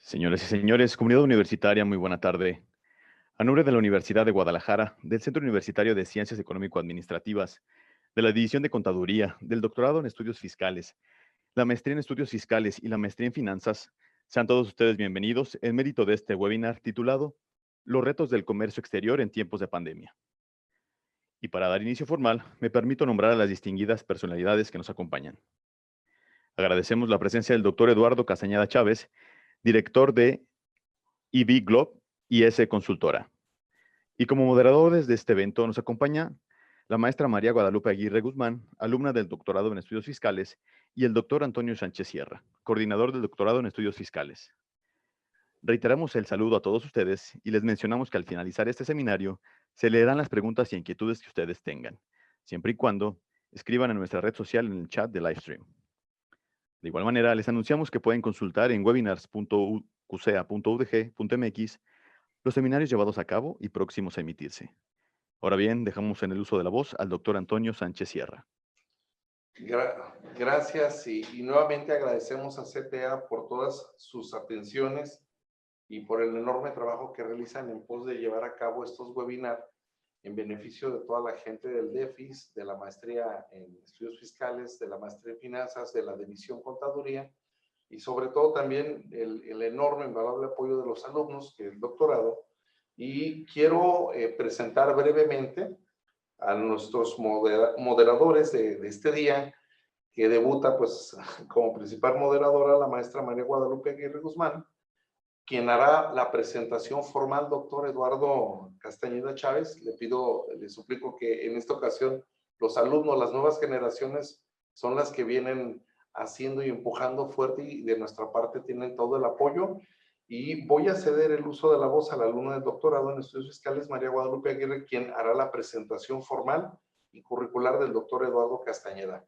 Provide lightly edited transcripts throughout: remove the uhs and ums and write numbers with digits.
Señoras y señores, comunidad universitaria, muy buena tarde. A nombre de la Universidad de Guadalajara, del Centro Universitario de Ciencias Económico-Administrativas, de la División de Contaduría, del Doctorado en Estudios Fiscales, la Maestría en Estudios Fiscales y la Maestría en Finanzas, sean todos ustedes bienvenidos en mérito de este webinar titulado Los retos del comercio exterior en tiempos de pandemia. Y para dar inicio formal, me permito nombrar a las distinguidas personalidades que nos acompañan. Agradecemos la presencia del doctor Eduardo Castañeda Chávez, director de EV Globe y S Consultora. Y como moderadores de este evento nos acompaña la maestra María Guadalupe Aguirre Guzmán, alumna del doctorado en Estudios Fiscales, y el doctor Antonio Sánchez Sierra, coordinador del doctorado en Estudios Fiscales. Reiteramos el saludo a todos ustedes y les mencionamos que al finalizar este seminario se leerán las preguntas y inquietudes que ustedes tengan, siempre y cuando escriban en nuestra red social en el chat de Livestream. De igual manera, les anunciamos que pueden consultar en webinars.qcea.udg.mx los seminarios llevados a cabo y próximos a emitirse. Ahora bien, dejamos en el uso de la voz al doctor Antonio Sánchez Sierra. Gracias y nuevamente agradecemos a CTA por todas sus atenciones y por el enorme trabajo que realizan en pos de llevar a cabo estos webinars en beneficio de toda la gente del DEFIS, de la maestría en estudios fiscales, de la maestría en finanzas, de la división contaduría y sobre todo también el enorme, invaluable apoyo de los alumnos, que es el doctorado. Y quiero presentar brevemente a nuestros moderadores de este día, que debuta pues como principal moderadora la maestra María Guadalupe Aguirre Guzmán, quien hará la presentación formal, doctor Eduardo Castañeda Chávez. Le suplico que en esta ocasión los alumnos, las nuevas generaciones, son las que vienen haciendo y empujando fuerte y de nuestra parte tienen todo el apoyo. Y voy a ceder el uso de la voz a la alumna del doctorado en estudios fiscales, María Guadalupe Aguirre, quien hará la presentación formal y curricular del doctor Eduardo Castañeda.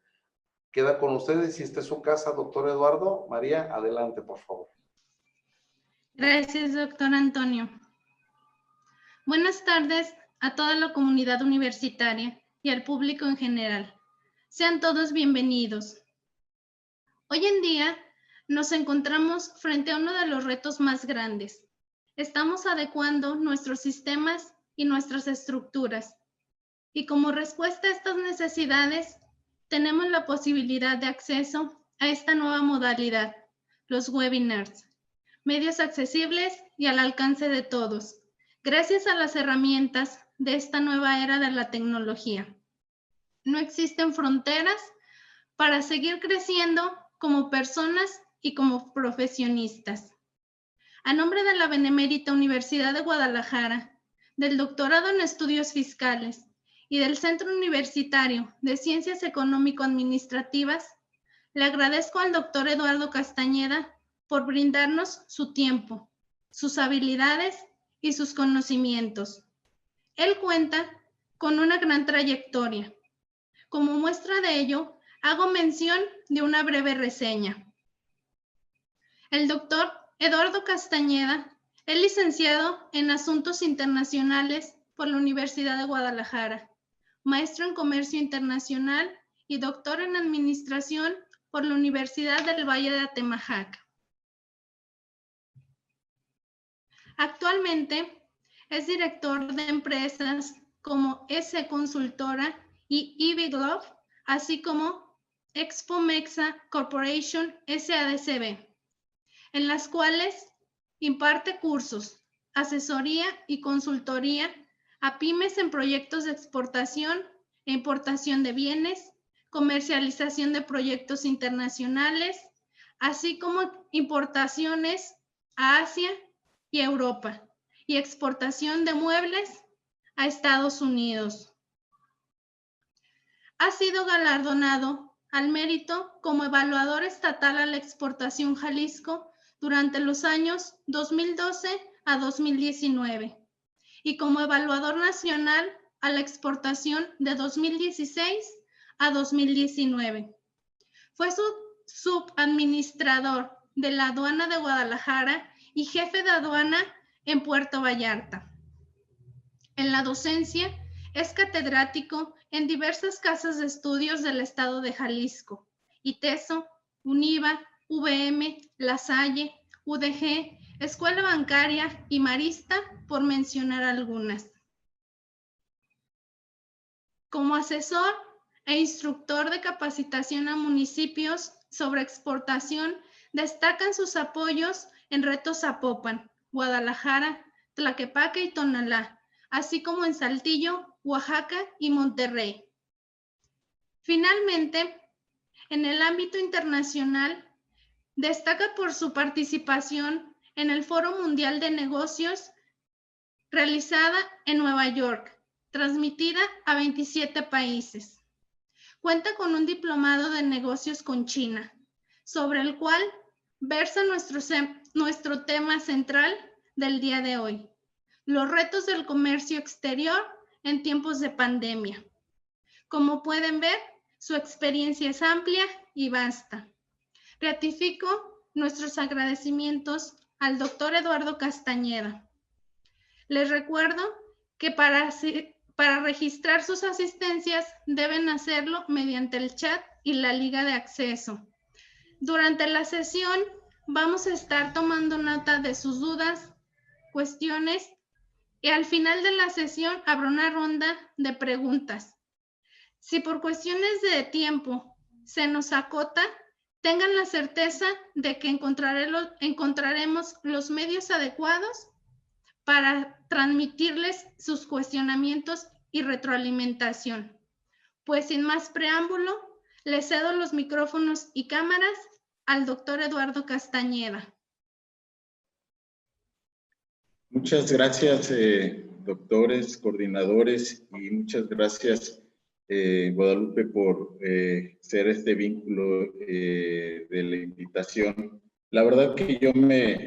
Queda con ustedes, si esta es su casa, doctor Eduardo. María, adelante, por favor. Gracias, doctor Antonio. Buenas tardes a toda la comunidad universitaria y al público en general. Sean todos bienvenidos. Hoy en día nos encontramos frente a uno de los retos más grandes. Estamos adecuando nuestros sistemas y nuestras estructuras. Y como respuesta a estas necesidades, tenemos la posibilidad de acceso a esta nueva modalidad, los webinars. Medios accesibles y al alcance de todos, gracias a las herramientas de esta nueva era de la tecnología. No existen fronteras para seguir creciendo como personas y como profesionistas. A nombre de la Benemérita Universidad de Guadalajara, del Doctorado en Estudios Fiscales y del Centro Universitario de Ciencias Económico-Administrativas, le agradezco al doctor Eduardo Castañeda por brindarnos su tiempo, sus habilidades y sus conocimientos. Él cuenta con una gran trayectoria. Como muestra de ello, hago mención de una breve reseña. El doctor Eduardo Castañeda es licenciado en Asuntos Internacionales por la Universidad de Guadalajara, maestro en Comercio Internacional y doctor en Administración por la Universidad del Valle de Atemajac. Actualmente es director de empresas como S Consultora y EV Globe, así como Expo Mexa Corporation SADCB, en las cuales imparte cursos, asesoría y consultoría a pymes en proyectos de exportación e importación de bienes, comercialización de proyectos internacionales, así como importaciones a Asia y Europa, y exportación de muebles a Estados Unidos. Ha sido galardonado al mérito como evaluador estatal a la exportación Jalisco durante los años 2012 a 2019 y como evaluador nacional a la exportación de 2016 a 2019. Fue subadministrador de la aduana de Guadalajara y jefe de aduana en Puerto Vallarta. En la docencia es catedrático en diversas casas de estudios del estado de Jalisco, ITESO, UNIVA, UVM, La Salle, UDG, Escuela Bancaria y Marista, por mencionar algunas. Como asesor e instructor de capacitación a municipios sobre exportación, destacan sus apoyos en Reto Zapopan, Guadalajara, Tlaquepaque y Tonalá, así como en Saltillo, Oaxaca y Monterrey. Finalmente, en el ámbito internacional, destaca por su participación en el Foro Mundial de Negocios realizada en Nueva York, transmitida a 27 países. Cuenta con un diplomado de negocios con China, sobre el cual versa nuestro tema central del día de hoy: los retos del comercio exterior en tiempos de pandemia. Como pueden ver, su experiencia es amplia y vasta. Ratifico nuestros agradecimientos al doctor Eduardo Castañeda. Les recuerdo que para registrar sus asistencias deben hacerlo mediante el chat y la liga de acceso. Durante la sesión vamos a estar tomando nota de sus dudas, cuestiones, y al final de la sesión habrá una ronda de preguntas. Si por cuestiones de tiempo se nos acota, tengan la certeza de que encontraremos los medios adecuados para transmitirles sus cuestionamientos y retroalimentación. Pues sin más preámbulo, le cedo los micrófonos y cámaras al doctor Eduardo Castañeda. Muchas gracias, doctores, coordinadores, y muchas gracias, Guadalupe, por ser este vínculo de la invitación. La verdad que yo me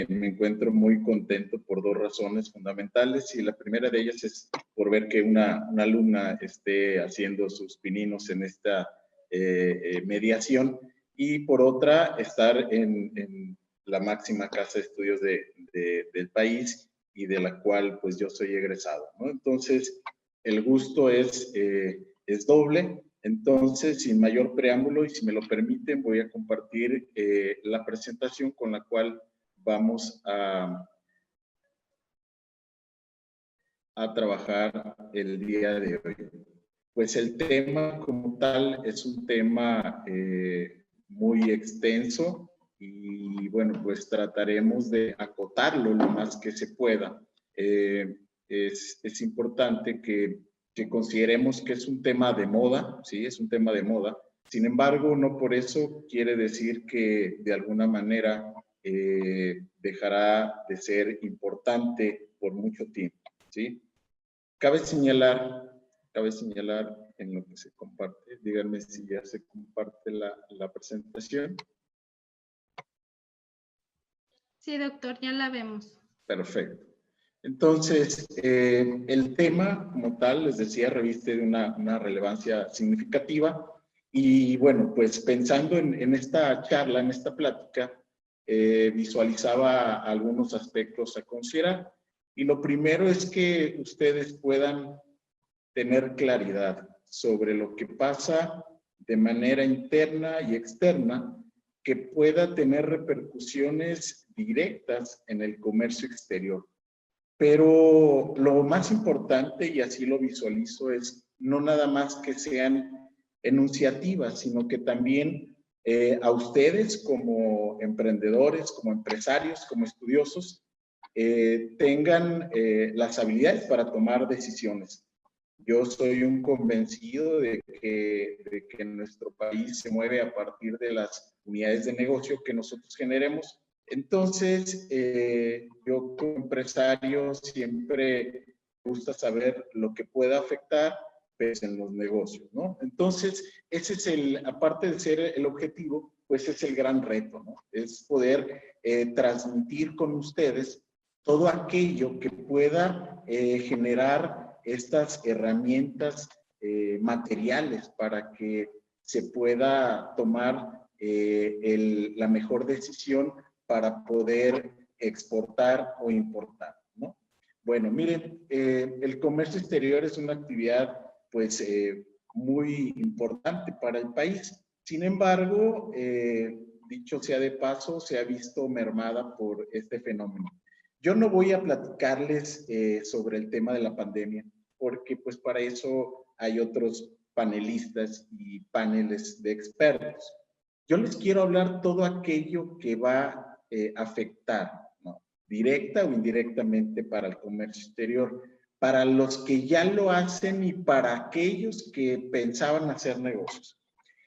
encuentro muy contento por dos razones fundamentales, y la primera de ellas es por ver que una alumna esté haciendo sus pininos en esta mediación, y por otra, estar en la máxima casa de estudios del país, y de la cual pues yo soy egresado, ¿no? Entonces, el gusto es doble. Entonces, sin mayor preámbulo, y si me lo permiten, voy a compartir la presentación con la cual vamos a trabajar el día de hoy. Pues el tema como tal es un tema muy extenso, y bueno, pues trataremos de acotarlo lo más que se pueda. Es importante que consideremos que es un tema de moda, ¿sí? Es un tema de moda. Sin embargo, no por eso quiere decir que de alguna manera dejará de ser importante por mucho tiempo, ¿sí? Cabe señalar en lo que se comparte. Díganme si ya se comparte la presentación. Sí, doctor, ya la vemos. Perfecto. Entonces, el tema como tal, les decía, reviste de una relevancia significativa. Y bueno, pues pensando en esta charla, en esta plática, visualizaba algunos aspectos a considerar. Y lo primero es que ustedes puedan tener claridad sobre lo que pasa de manera interna y externa, que pueda tener repercusiones directas en el comercio exterior. Pero lo más importante, y así lo visualizo, es no nada más que sean enunciativas, sino que también a ustedes como emprendedores, como empresarios, como estudiosos, tengan las habilidades para tomar decisiones. Yo soy un convencido de que nuestro país se mueve a partir de las unidades de negocio que nosotros generemos. Entonces, yo como empresario siempre me gusta saber lo que pueda afectar pues, en los negocios, ¿no? Entonces, ese es aparte de ser el objetivo, pues es el gran reto, ¿no? Es poder transmitir con ustedes todo aquello que pueda generar estas herramientas materiales para que se pueda tomar la mejor decisión para poder exportar o importar, ¿no? Bueno, miren, el comercio exterior es una actividad pues muy importante para el país. Sin embargo, dicho sea de paso, se ha visto mermada por este fenómeno. Yo no voy a platicarles sobre el tema de la pandemia, porque pues para eso hay otros panelistas y paneles de expertos. Yo les quiero hablar todo aquello que va a afectar, ¿no?, directa o indirectamente para el comercio exterior, para los que ya lo hacen y para aquellos que pensaban hacer negocios.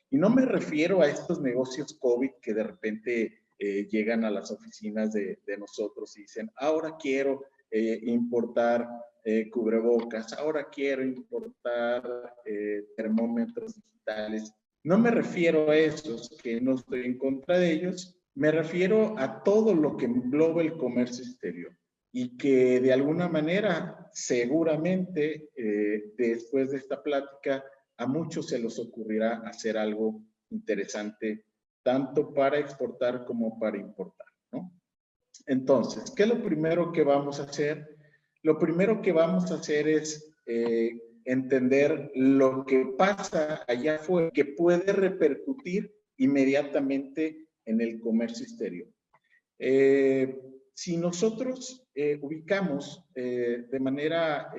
Y no me refiero a estos negocios COVID que de repente llegan a las oficinas de nosotros y dicen, ahora quiero importar cubrebocas, ahora quiero importar termómetros digitales. No me refiero a esos, que no estoy en contra de ellos, me refiero a todo lo que engloba el comercio exterior y que de alguna manera, seguramente, después de esta plática, a muchos se les ocurrirá hacer algo interesante, tanto para exportar como para importar, ¿no? Entonces, ¿qué es lo primero que vamos a hacer? Lo primero que vamos a hacer es entender lo que pasa allá afuera, que puede repercutir inmediatamente en el comercio exterior. Si nosotros ubicamos de manera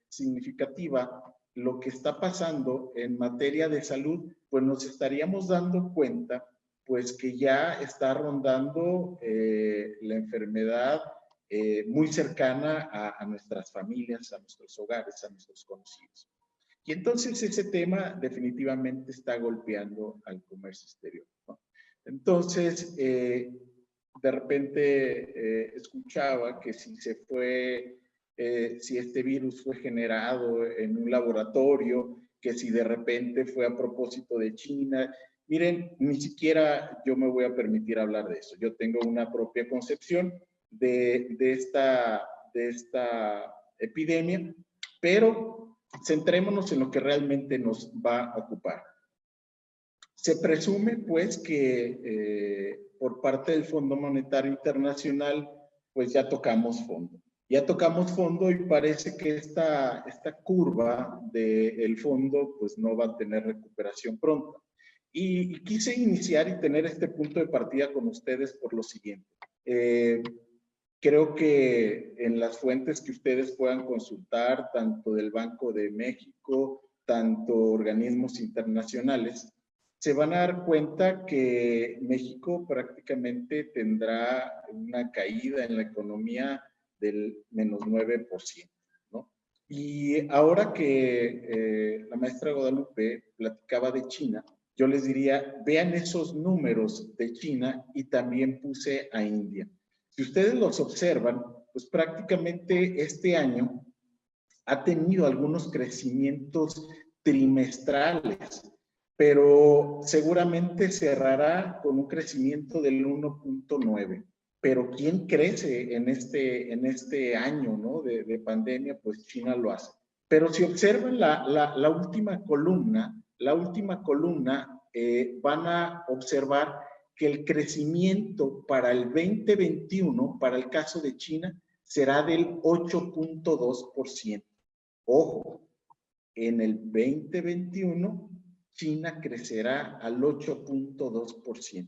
significativa lo que está pasando en materia de salud, pues nos estaríamos dando cuenta pues que ya está rondando la enfermedad muy cercana a nuestras familias, a nuestros hogares, a nuestros conocidos. Y entonces ese tema definitivamente está golpeando al comercio exterior, ¿no? Entonces, de repente escuchaba que si este virus fue generado en un laboratorio, que si de repente fue a propósito de China. Miren, ni siquiera yo me voy a permitir hablar de eso. Yo tengo una propia concepción de esta epidemia, pero centrémonos en lo que realmente nos va a ocupar. Se presume, pues, que por parte del Fondo Monetario Internacional, pues ya tocamos fondo. Ya tocamos fondo y parece que esta curva del fondo, pues no va a tener recuperación pronto. Y quise iniciar y tener este punto de partida con ustedes por lo siguiente. Creo que en las fuentes que ustedes puedan consultar, tanto del Banco de México, tanto organismos internacionales, se van a dar cuenta que México prácticamente tendrá una caída en la economía del menos 9%, ¿no? Y ahora que la maestra Guadalupe platicaba de China, yo les diría, vean esos números de China y también puse a India. Si ustedes los observan, pues prácticamente este año ha tenido algunos crecimientos trimestrales, pero seguramente cerrará con un crecimiento del 1.9. Pero ¿quién crece en este año, ¿no?, de pandemia? Pues China lo hace. Pero si observan la última columna, van a observar que el crecimiento para el 2021, para el caso de China, será del 8.2%. Ojo, en el 2021, China crecerá al 8.2%,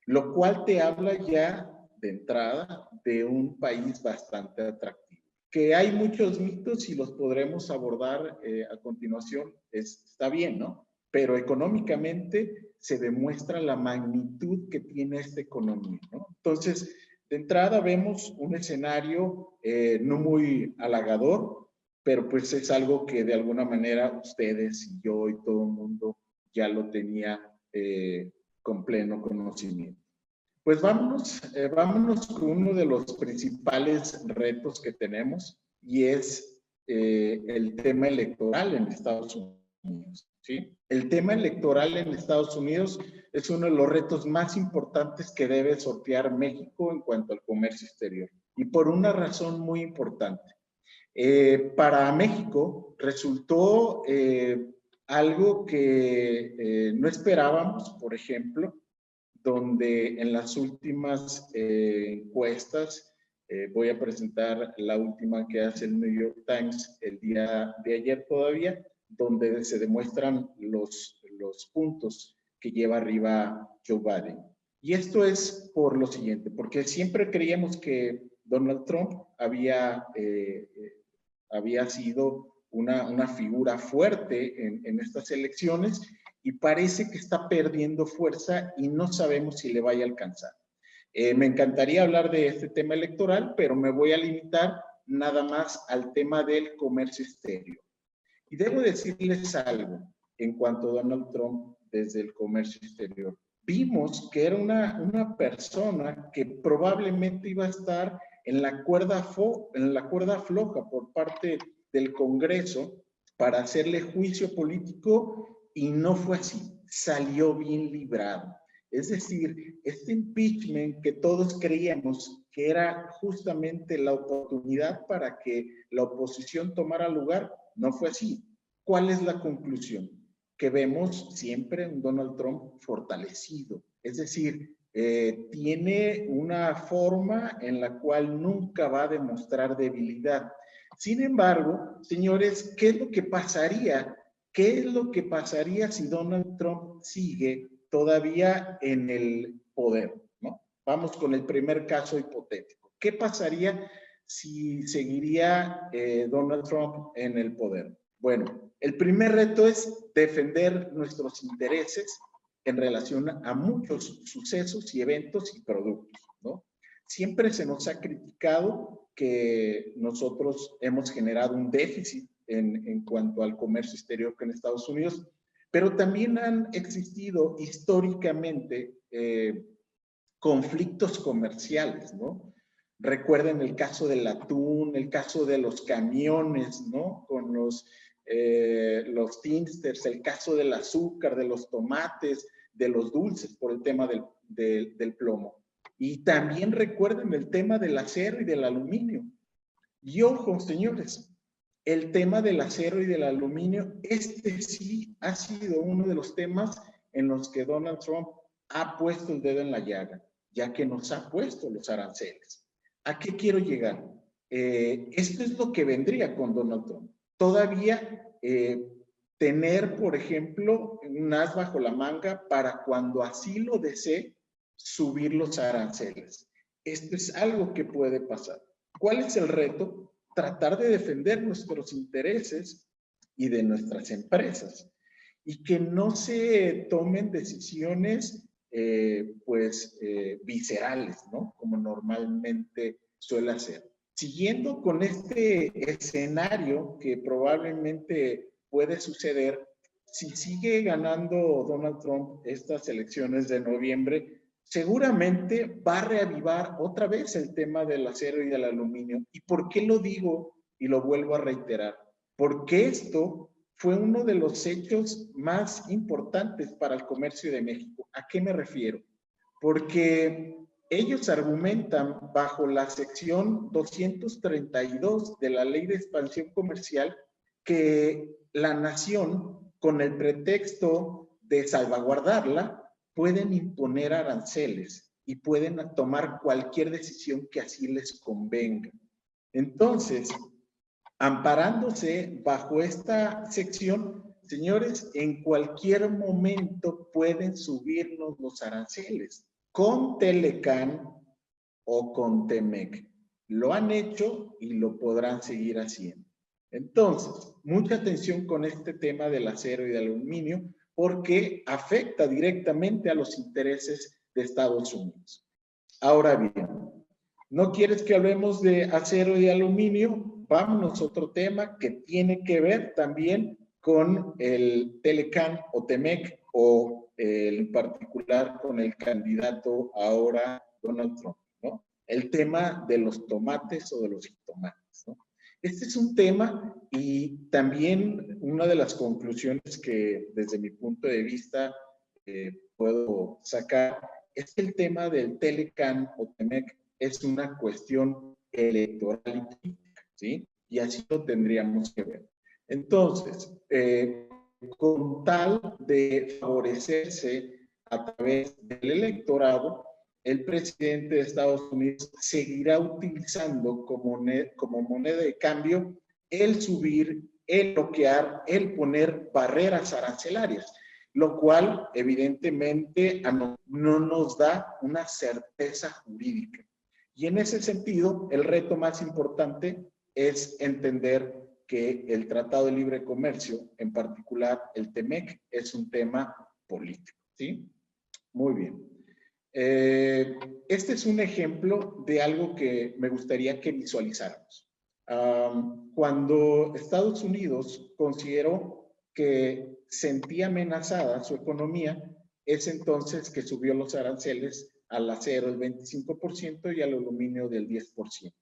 lo cual te habla ya de entrada de un país bastante atractivo. Que hay muchos mitos y los podremos abordar a continuación, está bien, ¿no? Pero económicamente se demuestra la magnitud que tiene esta economía, ¿no? Entonces, de entrada vemos un escenario no muy halagador, pero pues es algo que de alguna manera ustedes y yo y todo el mundo ya lo tenía con pleno conocimiento. Pues vámonos con uno de los principales retos que tenemos y es el tema electoral en Estados Unidos, ¿sí? El tema electoral en Estados Unidos es uno de los retos más importantes que debe sortear México en cuanto al comercio exterior y por una razón muy importante. Para México resultó algo que no esperábamos, por ejemplo, donde en las últimas encuestas, voy a presentar la última que hace el New York Times el día de ayer todavía, donde se demuestran los puntos que lleva arriba Joe Biden. Y esto es por lo siguiente, porque siempre creíamos que Donald Trump había sido una figura fuerte en estas elecciones y parece que está perdiendo fuerza y no sabemos si le vaya a alcanzar. Me encantaría hablar de este tema electoral, pero me voy a limitar nada más al tema del comercio exterior. Y debo decirles algo en cuanto a Donald Trump desde el comercio exterior. Vimos que era una persona que probablemente iba a estar en la cuerda floja por parte del Congreso para hacerle juicio político y no fue así. Salió bien librado. Es decir, este impeachment que todos creíamos que era justamente la oportunidad para que la oposición tomara lugar, no fue así. ¿Cuál es la conclusión? Que vemos siempre un Donald Trump fortalecido. Es decir, tiene una forma en la cual nunca va a demostrar debilidad. Sin embargo, señores, ¿qué es lo que pasaría? ¿Qué es lo que pasaría si Donald Trump sigue todavía en el poder, ¿no? Vamos con el primer caso hipotético. ¿Qué pasaría si seguiría Donald Trump en el poder? Bueno, el primer reto es defender nuestros intereses en relación a muchos sucesos y eventos y productos, ¿no? Siempre se nos ha criticado que nosotros hemos generado un déficit en cuanto al comercio exterior con Estados Unidos, pero también han existido históricamente conflictos comerciales, ¿no? Recuerden el caso del atún, el caso de los camiones, ¿no? Con los Teamsters, el caso del azúcar, de los tomates, de los dulces, por el tema del plomo. Y también recuerden el tema del acero y del aluminio. Y ojo, señores, el tema del acero y del aluminio, este sí ha sido uno de los temas en los que Donald Trump ha puesto el dedo en la llaga, ya que nos ha puesto los aranceles. ¿A qué quiero llegar? Esto es lo que vendría con Donald Trump. Todavía tener, por ejemplo, un as bajo la manga para cuando así lo desee, subir los aranceles. Esto es algo que puede pasar. ¿Cuál es el reto? Tratar de defender nuestros intereses y de nuestras empresas y que no se tomen decisiones viscerales, ¿no? Como normalmente suele hacer. Siguiendo con este escenario que probablemente puede suceder, si sigue ganando Donald Trump estas elecciones de noviembre, seguramente va a reavivar otra vez el tema del acero y del aluminio. ¿Y por qué lo digo y lo vuelvo a reiterar? Porque esto fue uno de los hechos más importantes para el comercio de México. ¿A qué me refiero? Porque ellos argumentan bajo la sección 232 de la Ley de Expansión Comercial que la nación, con el pretexto de salvaguardarla, pueden imponer aranceles y pueden tomar cualquier decisión que así les convenga. Entonces, amparándose bajo esta sección, señores, en cualquier momento pueden subirnos los aranceles con Telecán o con Temec. Lo han hecho y lo podrán seguir haciendo. Entonces, mucha atención con este tema del acero y del aluminio porque afecta directamente a los intereses de Estados Unidos. Ahora bien, ¿no quieres que hablemos de acero y aluminio? Vámonos a otro tema que tiene que ver también con el Telecán o Temec o en particular con el candidato ahora Donald Trump, ¿no? El tema de los tomates o de los jitomates, ¿no? Este es un tema y también una de las conclusiones que desde mi punto de vista puedo sacar es que el tema del Telecán o Temec es una cuestión electoral y política, ¿sí? Y así lo tendríamos que ver. Entonces, con tal de favorecerse a través del electorado, el presidente de Estados Unidos seguirá utilizando como moneda de cambio el subir, el bloquear, el poner barreras arancelarias. lo cual evidentemente no nos da una certeza jurídica. Y en ese sentido, el reto más importante es entender que el Tratado de Libre Comercio, en particular el TEMEC, es un tema político, ¿sí? Muy bien. Este es un ejemplo de algo que me gustaría que visualizáramos. Cuando Estados Unidos consideró que sentía amenazada su economía, es entonces que subió los aranceles al acero el 25% y al aluminio del 10%.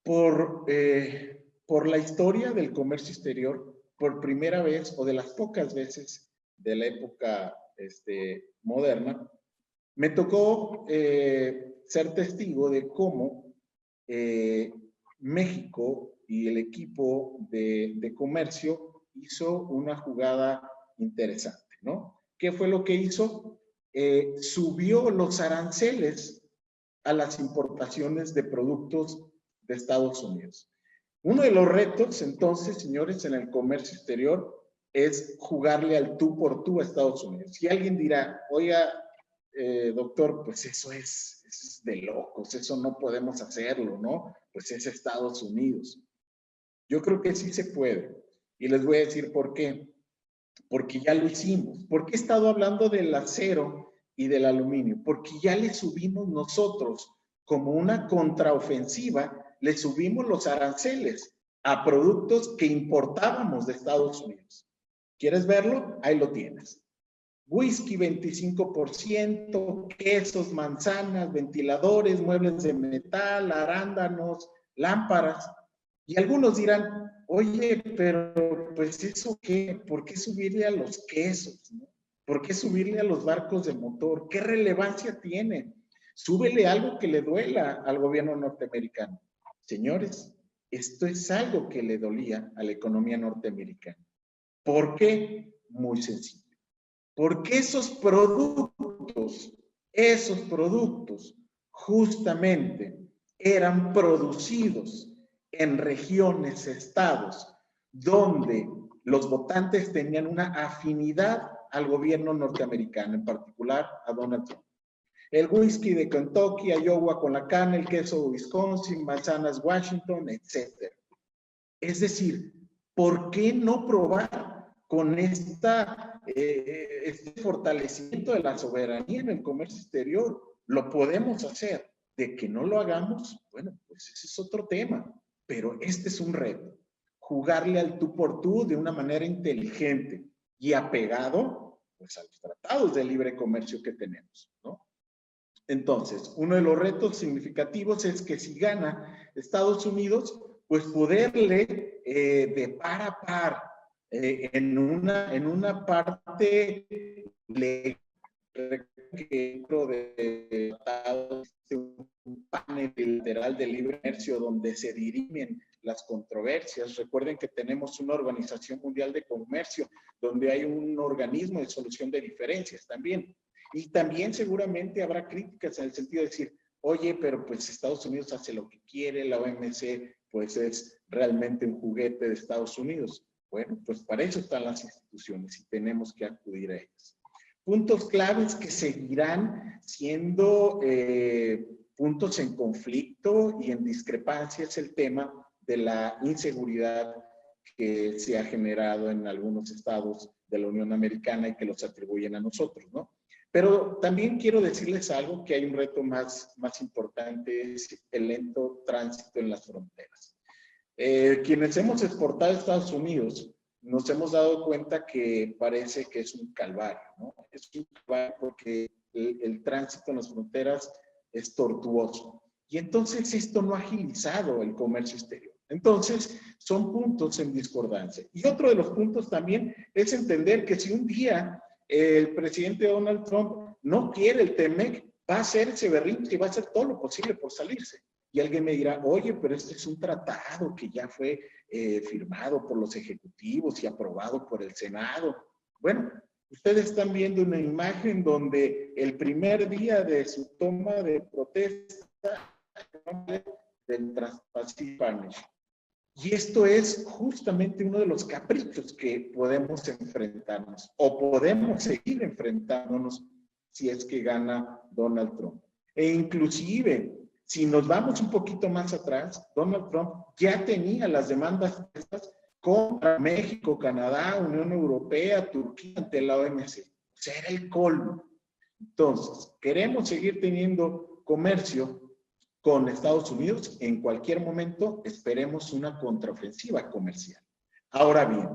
Por la historia del comercio exterior, por primera vez o de las pocas veces de la época moderna, me tocó ser testigo de cómo México y el equipo de comercio hizo una jugada interesante, ¿no? ¿Qué fue lo que hizo? Subió los aranceles a las importaciones de productos de Estados Unidos. Uno de los retos, entonces, señores, en el comercio exterior es jugarle al tú por tú a Estados Unidos. Si alguien dirá, oiga, doctor, pues eso es de locos, eso no podemos hacerlo, ¿no? Pues es Estados Unidos. Yo creo que sí se puede. Y les voy a decir por qué. Porque ya lo hicimos. ¿Por qué he estado hablando del acero y del aluminio? Porque ya le subimos nosotros, como una contraofensiva, le subimos los aranceles a productos que importábamos de Estados Unidos. ¿Quieres verlo? Ahí lo tienes. Whisky 25%, quesos, manzanas, ventiladores, muebles de metal, arándanos, lámparas. Y algunos dirán, oye, pero pues ¿eso qué? ¿Por qué subirle a los quesos? ¿No? ¿Por qué subirle a los barcos de motor? ¿Qué relevancia tiene? Súbele algo que le duela al gobierno norteamericano. Señores, esto es algo que le dolía a la economía norteamericana. ¿Por qué? Muy sencillo. Porque esos productos justamente eran producidos en regiones, estados, donde los votantes tenían una afinidad al gobierno norteamericano, en particular a Donald Trump. El whisky de Kentucky, Iowa con la cana, el queso de Wisconsin, manzanas Washington, etc. Es decir, ¿por qué no probar con este fortalecimiento de la soberanía en el comercio exterior? Lo podemos hacer. De que no lo hagamos, bueno, pues ese es otro tema. Pero este es un reto. Jugarle al tú por tú de una manera inteligente y apegado pues, a los tratados de libre comercio que tenemos, ¿no? Entonces, uno de los retos significativos es que si gana Estados Unidos, pues poderle de par a par en una parte legal que dentro de un panel bilateral de libre comercio donde se dirimen las controversias. Recuerden que tenemos una Organización Mundial de Comercio donde hay un organismo de solución de diferencias también. Y también seguramente habrá críticas en el sentido de decir, oye, pero pues Estados Unidos hace lo que quiere, la OMC pues es realmente un juguete de Estados Unidos. Bueno, pues para eso están las instituciones y tenemos que acudir a ellas. Puntos claves que seguirán siendo puntos en conflicto y en discrepancia es el tema de la inseguridad que se ha generado en algunos estados de la Unión Americana y que los atribuyen a nosotros, ¿no? Pero también quiero decirles algo, que hay un reto más importante, es el lento tránsito en las fronteras. Quienes hemos exportado a Estados Unidos, nos hemos dado cuenta que parece que es un calvario, ¿no? Es un calvario porque el tránsito en las fronteras es tortuoso. Y entonces esto no ha agilizado el comercio exterior. Entonces, son puntos en discordancia. Y otro de los puntos también es entender que si un día el presidente Donald Trump no quiere el TEMEC, va a hacer ese berrinche y va a hacer todo lo posible por salirse. Y alguien me dirá, oye, pero este es un tratado que ya fue firmado por los ejecutivos y aprobado por el Senado. Bueno, ustedes están viendo una imagen donde el primer día de su toma de protesta del Trans-Pacific Partnership. Y esto es justamente uno de los caprichos que podemos enfrentarnos o podemos seguir enfrentándonos si es que gana Donald Trump. E inclusive, si nos vamos un poquito más atrás, Donald Trump ya tenía las demandas contra México, Canadá, Unión Europea, Turquía ante la OMC. O sea, era el colmo. Entonces, queremos seguir teniendo comercio con Estados Unidos. En cualquier momento esperemos una contraofensiva comercial. Ahora bien,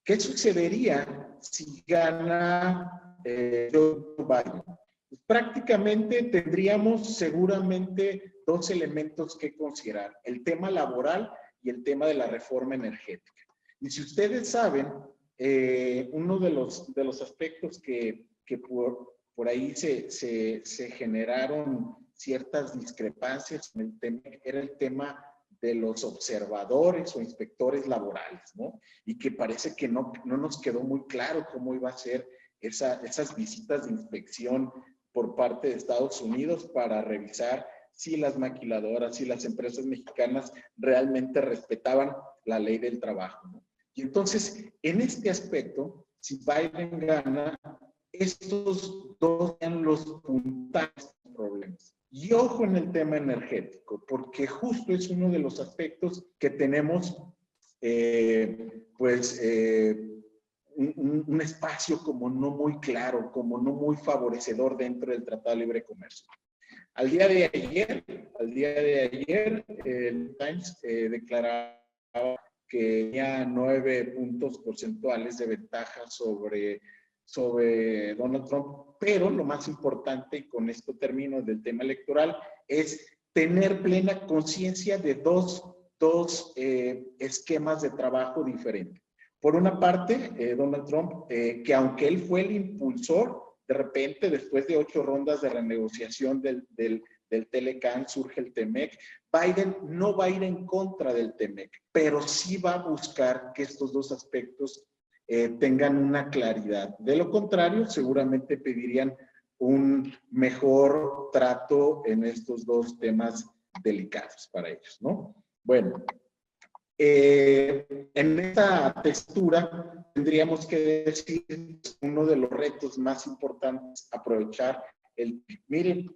¿qué sucedería si gana Joe Biden? Pues prácticamente tendríamos seguramente dos elementos que considerar: el tema laboral y el tema de la reforma energética. Y si ustedes saben, uno de los aspectos que por ahí se generaron ciertas discrepancias en el tema, era el tema de los observadores o inspectores laborales, ¿no? Y que parece que no nos quedó muy claro cómo iba a ser esas visitas de inspección por parte de Estados Unidos para revisar si las maquiladoras, si las empresas mexicanas realmente respetaban la ley del trabajo, ¿no? Y entonces, en este aspecto, si Biden gana, estos dos sean los puntales problemas. Y ojo en el tema energético, porque justo es uno de los aspectos que tenemos, un espacio como no muy claro, como no muy favorecedor dentro del Tratado de Libre Comercio. Al día de ayer, el Times declaraba que tenía 9 puntos porcentuales de ventaja sobre Donald Trump, pero lo más importante, y con esto termino del tema electoral, es tener plena conciencia de dos esquemas de trabajo diferentes. Por una parte, Donald Trump, que aunque él fue el impulsor, de repente, después de 8 rondas de renegociación del Telecan, surge el TEMEC. Biden no va a ir en contra del TEMEC, pero sí va a buscar que estos dos aspectos tengan una claridad. De lo contrario, seguramente pedirían un mejor trato en estos dos temas delicados para ellos, ¿no? Bueno, en esta textura tendríamos que decir uno de los retos más importantes, aprovechar miren,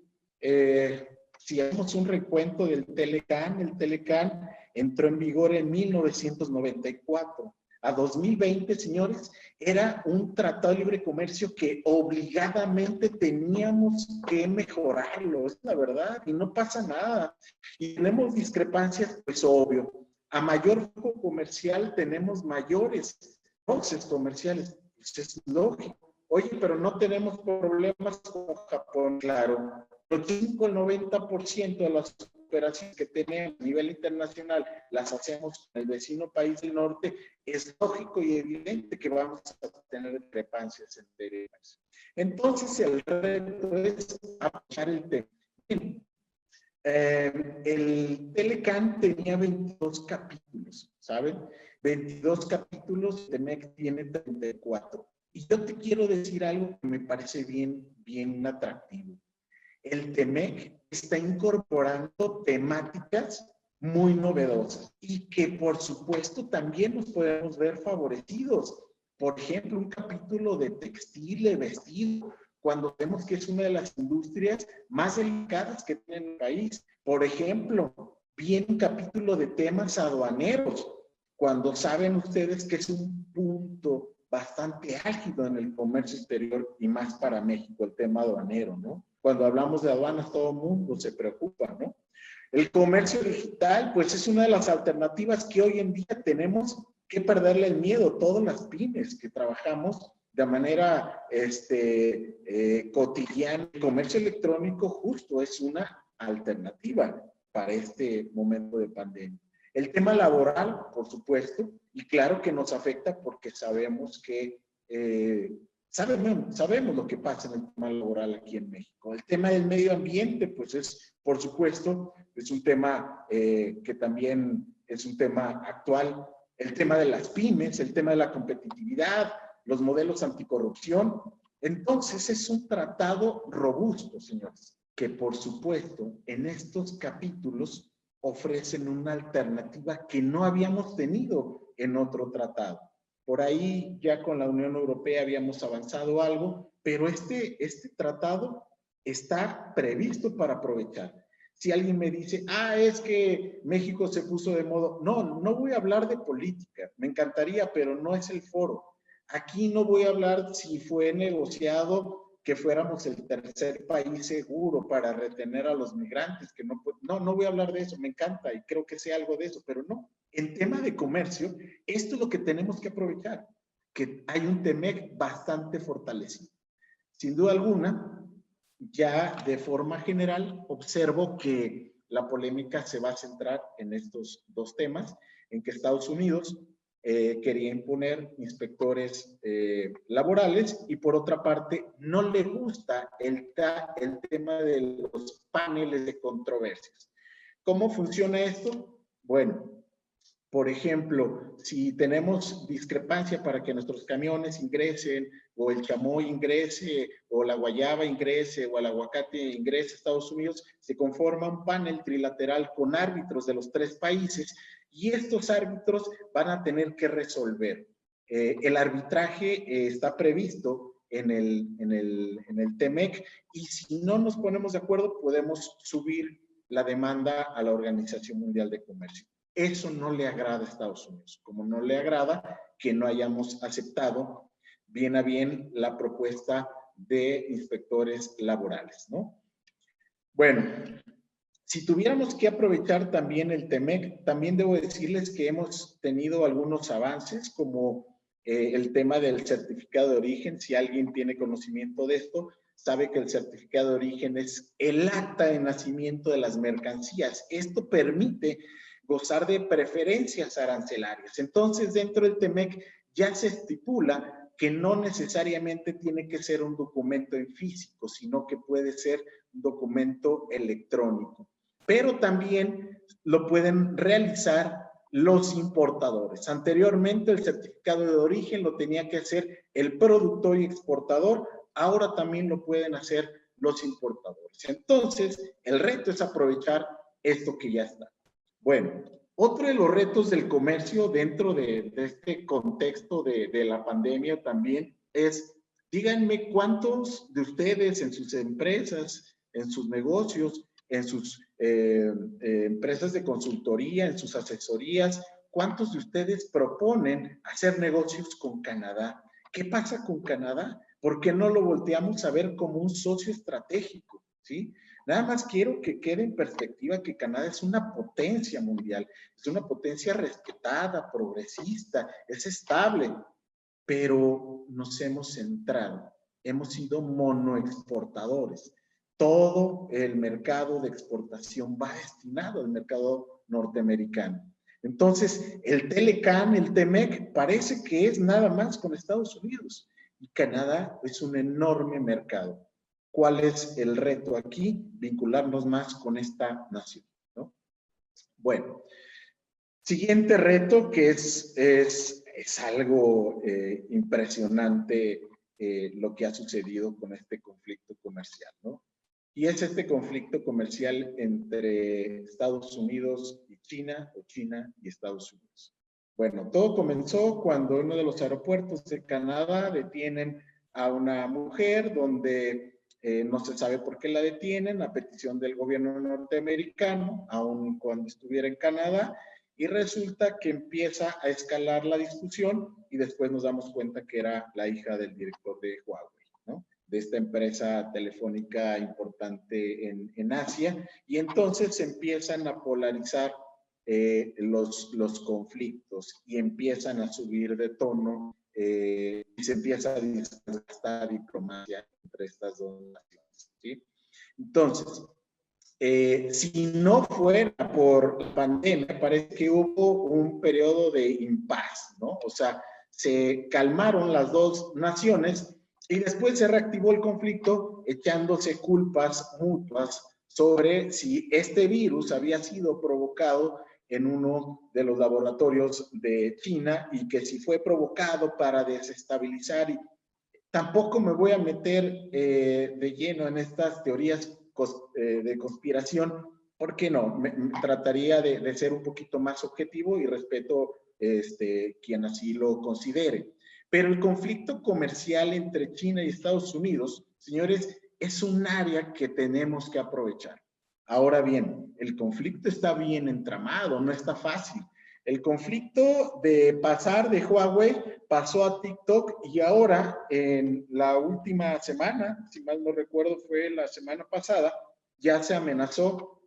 si hacemos un recuento del Telecan, el Telecan entró en vigor en 1994. A 2020, señores, era un tratado de libre comercio que obligadamente teníamos que mejorarlo, es la verdad, y no pasa nada. Y tenemos discrepancias, pues obvio. A mayor flujo comercial tenemos mayores roces comerciales, pues es lógico. Oye, pero no tenemos problemas con Japón, claro. El 90% de las operaciones que tenemos a nivel internacional las hacemos con el vecino país del norte. Es lógico y evidente que vamos a tener discrepancias entre ellas. Entonces, el reto es aprovechar el tema. El Telecan tenía 22 capítulos, ¿saben? 22 capítulos, el TEMEC tiene 34. Y yo te quiero decir algo que me parece bien atractivo. El TEMEC está incorporando temáticas muy novedosas y que por supuesto también nos podemos ver favorecidos. Por ejemplo, un capítulo de textil, de vestido, cuando vemos que es una de las industrias más delicadas que tiene el país. Por ejemplo, viene un capítulo de temas aduaneros, cuando saben ustedes que es un punto bastante álgido en el comercio exterior y más para México, el tema aduanero, ¿no? Cuando hablamos de aduanas, todo el mundo se preocupa, ¿no? El comercio digital, pues es una de las alternativas que hoy en día tenemos que perderle el miedo. Todas las pymes que trabajamos de manera cotidiana, el comercio electrónico justo es una alternativa para este momento de pandemia. El tema laboral, por supuesto, y claro que nos afecta porque sabemos que sabemos lo que pasa en el tema laboral aquí en México. El tema del medio ambiente, pues es, por supuesto, es un tema que también es un tema actual. El tema de las pymes, el tema de la competitividad, los modelos anticorrupción. Entonces, es un tratado robusto, señores, que por supuesto, en estos capítulos ofrecen una alternativa que no habíamos tenido en otro tratado. Por ahí ya con la Unión Europea habíamos avanzado algo, pero este tratado está previsto para aprovechar. Si alguien me dice, es que México se puso de modo, no voy a hablar de política, me encantaría, pero no es el foro. Aquí no voy a hablar si fue negociado que fuéramos el tercer país seguro para retener a los migrantes, que no voy a hablar de eso, me encanta y creo que sea algo de eso, pero no. En tema de comercio, esto es lo que tenemos que aprovechar, que hay un TEMEC bastante fortalecido. Sin duda alguna, ya de forma general, observo que la polémica se va a centrar en estos dos temas, en que Estados Unidos quería imponer inspectores laborales y por otra parte no le gusta el tema de los paneles de controversias. ¿Cómo funciona esto? Bueno, por ejemplo, si tenemos discrepancia para que nuestros camiones ingresen, o el chamoy ingrese, o la guayaba ingrese, o el aguacate ingrese a Estados Unidos, se conforma un panel trilateral con árbitros de los tres países y estos árbitros van a tener que resolver. El arbitraje está previsto en el TEMEC y si no nos ponemos de acuerdo podemos subir la demanda a la Organización Mundial de Comercio. Eso no le agrada a Estados Unidos, como no le agrada que no hayamos aceptado bien a bien la propuesta de inspectores laborales, ¿no? Bueno, si tuviéramos que aprovechar también el TEMEC, también debo decirles que hemos tenido algunos avances, como el tema del certificado de origen. Si alguien tiene conocimiento de esto, sabe que el certificado de origen es el acta de nacimiento de las mercancías. Esto permite gozar de preferencias arancelarias. Entonces, dentro del TEMEC ya se estipula que no necesariamente tiene que ser un documento en físico, sino que puede ser un documento electrónico. Pero también lo pueden realizar los importadores. Anteriormente, el certificado de origen lo tenía que hacer el productor y exportador, ahora también lo pueden hacer los importadores. Entonces, el reto es aprovechar esto que ya está. Bueno, otro de los retos del comercio dentro de este contexto de la pandemia también es, díganme cuántos de ustedes en sus empresas, en sus negocios, en sus empresas de consultoría, en sus asesorías, cuántos de ustedes proponen hacer negocios con Canadá. ¿Qué pasa con Canadá? ¿Por qué no lo volteamos a ver como un socio estratégico? ¿Sí? Nada más quiero que quede en perspectiva que Canadá es una potencia mundial, es una potencia respetada, progresista, es estable, pero nos hemos centrado, hemos sido monoexportadores. Todo el mercado de exportación va destinado al mercado norteamericano. Entonces, el TELECAN, el TEMEC, parece que es nada más con Estados Unidos y Canadá es un enorme mercado. ¿Cuál es el reto aquí? Vincularnos más con esta nación, ¿no? Bueno, siguiente reto que es algo impresionante lo que ha sucedido con este conflicto comercial, ¿no? Y es este conflicto comercial entre Estados Unidos y China, o China y Estados Unidos. Bueno, todo comenzó cuando en uno de los aeropuertos de Canadá detienen a una mujer donde no se sabe por qué la detienen, a petición del gobierno norteamericano, aun cuando estuviera en Canadá, y resulta que empieza a escalar la discusión y después nos damos cuenta que era la hija del director de Huawei, ¿no? De esta empresa telefónica importante en Asia, y entonces se empiezan a polarizar los conflictos y empiezan a subir de tono y se empieza a desgastar diplomacia entre estas dos naciones, ¿sí? Entonces, si no fuera por la pandemia, parece que hubo un periodo de impas, ¿no? O sea, se calmaron las dos naciones y después se reactivó el conflicto echándose culpas mutuas sobre si este virus había sido provocado en uno de los laboratorios de China y que si fue provocado para desestabilizar. Y tampoco me voy a meter de lleno en estas teorías de conspiración, ¿por qué no? Trataría de ser un poquito más objetivo y respeto quien así lo considere. Pero el conflicto comercial entre China y Estados Unidos, señores, es un área que tenemos que aprovechar. Ahora bien, el conflicto está bien entramado, no está fácil. El conflicto de pasar de Huawei pasó a TikTok y ahora en la última semana, si mal no recuerdo fue la semana pasada, ya se amenazó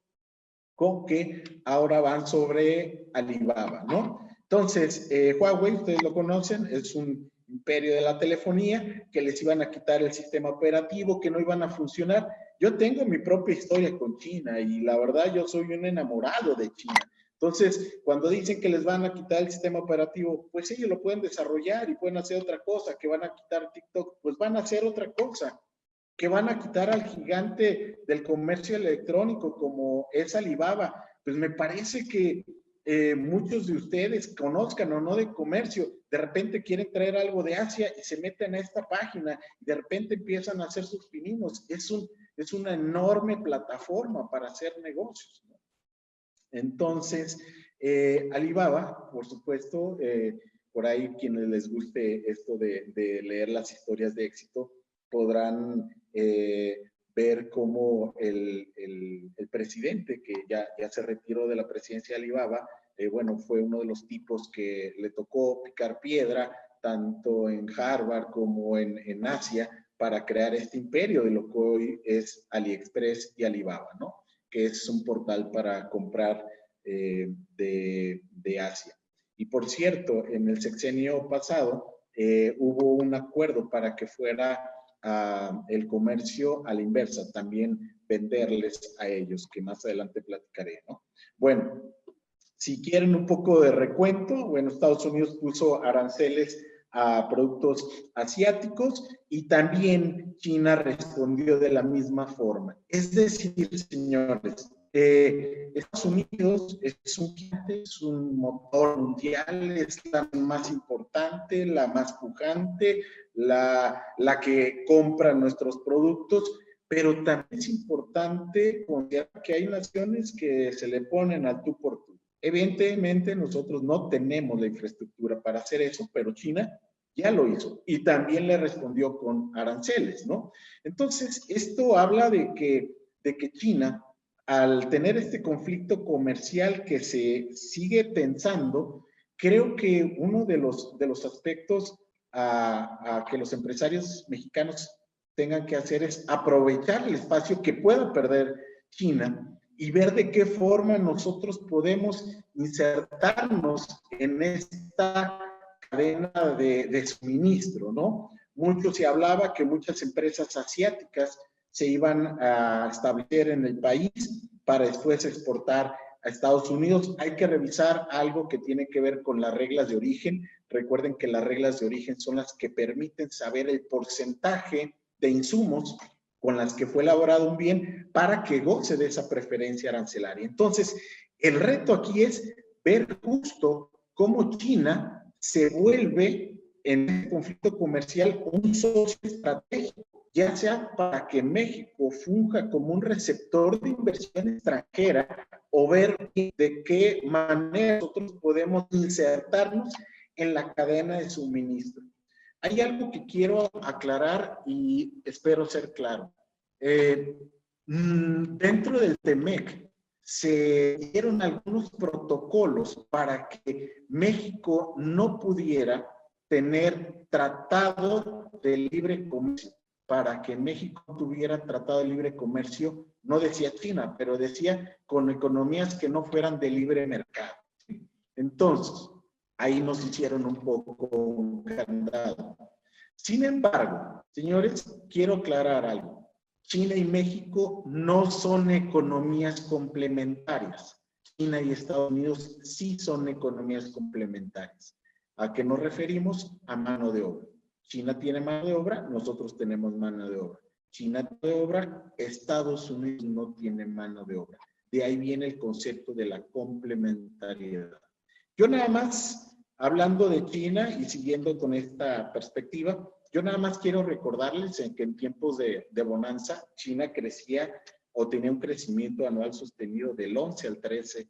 con que ahora van sobre Alibaba, ¿no? Entonces, Huawei, ustedes lo conocen, es un imperio de la telefonía, que les iban a quitar el sistema operativo, que no iban a funcionar. Yo tengo mi propia historia con China y la verdad yo soy un enamorado de China. Entonces, cuando dicen que les van a quitar el sistema operativo, pues ellos lo pueden desarrollar y pueden hacer otra cosa, que van a quitar TikTok, pues van a hacer otra cosa, que van a quitar al gigante del comercio electrónico como es Alibaba. Pues me parece que muchos de ustedes conozcan o no de comercio, de repente quieren traer algo de Asia y se meten a esta página y de repente empiezan a hacer sus pininos. Es una enorme plataforma para hacer negocios, ¿no? Entonces, Alibaba, por supuesto, por ahí quienes les guste esto de leer las historias de éxito, podrán ver cómo el presidente, que ya se retiró de la presidencia de Alibaba, bueno, fue uno de los tipos que le tocó picar piedra, tanto en Harvard como en Asia, para crear este imperio de lo que hoy es AliExpress y Alibaba, ¿no? Que es un portal para comprar de Asia. Y por cierto, en el sexenio pasado hubo un acuerdo para que fuera el comercio a la inversa, también venderles a ellos, que más adelante platicaré, ¿no? Bueno, si quieren un poco de recuento, bueno, Estados Unidos puso aranceles a productos asiáticos y también China respondió de la misma forma. Es decir, señores, Estados Unidos es un motor mundial, es la más importante, la más pujante, la que compra nuestros productos, pero también es importante considerar que hay naciones que se le ponen al tú por tú. Evidentemente nosotros no tenemos la infraestructura para hacer eso, pero China ya lo hizo y también le respondió con aranceles, ¿no? Entonces, esto habla de que China, al tener este conflicto comercial que se sigue tensando, creo que uno de los aspectos a que los empresarios mexicanos tengan que hacer es aprovechar el espacio que pueda perder China y ver de qué forma nosotros podemos insertarnos en esta cadena de suministro, ¿no? Mucho se hablaba que muchas empresas asiáticas se iban a establecer en el país para después exportar a Estados Unidos. Hay que revisar algo que tiene que ver con las reglas de origen. Recuerden que las reglas de origen son las que permiten saber el porcentaje de insumos con las que fue elaborado un bien para que goce de esa preferencia arancelaria. Entonces, el reto aquí es ver justo cómo China se vuelve en el conflicto comercial un socio estratégico, ya sea para que México funja como un receptor de inversión extranjera o ver de qué manera nosotros podemos insertarnos en la cadena de suministro. Hay algo que quiero aclarar y espero ser claro. Dentro del TEMEC se dieron algunos protocolos para que México no pudiera tener tratado de libre comercio. Para que México tuviera tratado de libre comercio, no decía China, pero decía con economías que no fueran de libre mercado. Entonces, ahí nos hicieron un poco un candado. Sin embargo, señores, quiero aclarar algo. China y México no son economías complementarias. China y Estados Unidos sí son economías complementarias. ¿A qué nos referimos? A mano de obra. China tiene mano de obra, nosotros tenemos mano de obra. China tiene obra, Estados Unidos no tiene mano de obra. De ahí viene el concepto de la complementariedad. Yo nada más, hablando de China y siguiendo con esta perspectiva, yo nada más quiero recordarles que en tiempos de bonanza, China crecía o tenía un crecimiento anual sostenido del 11 al 13%,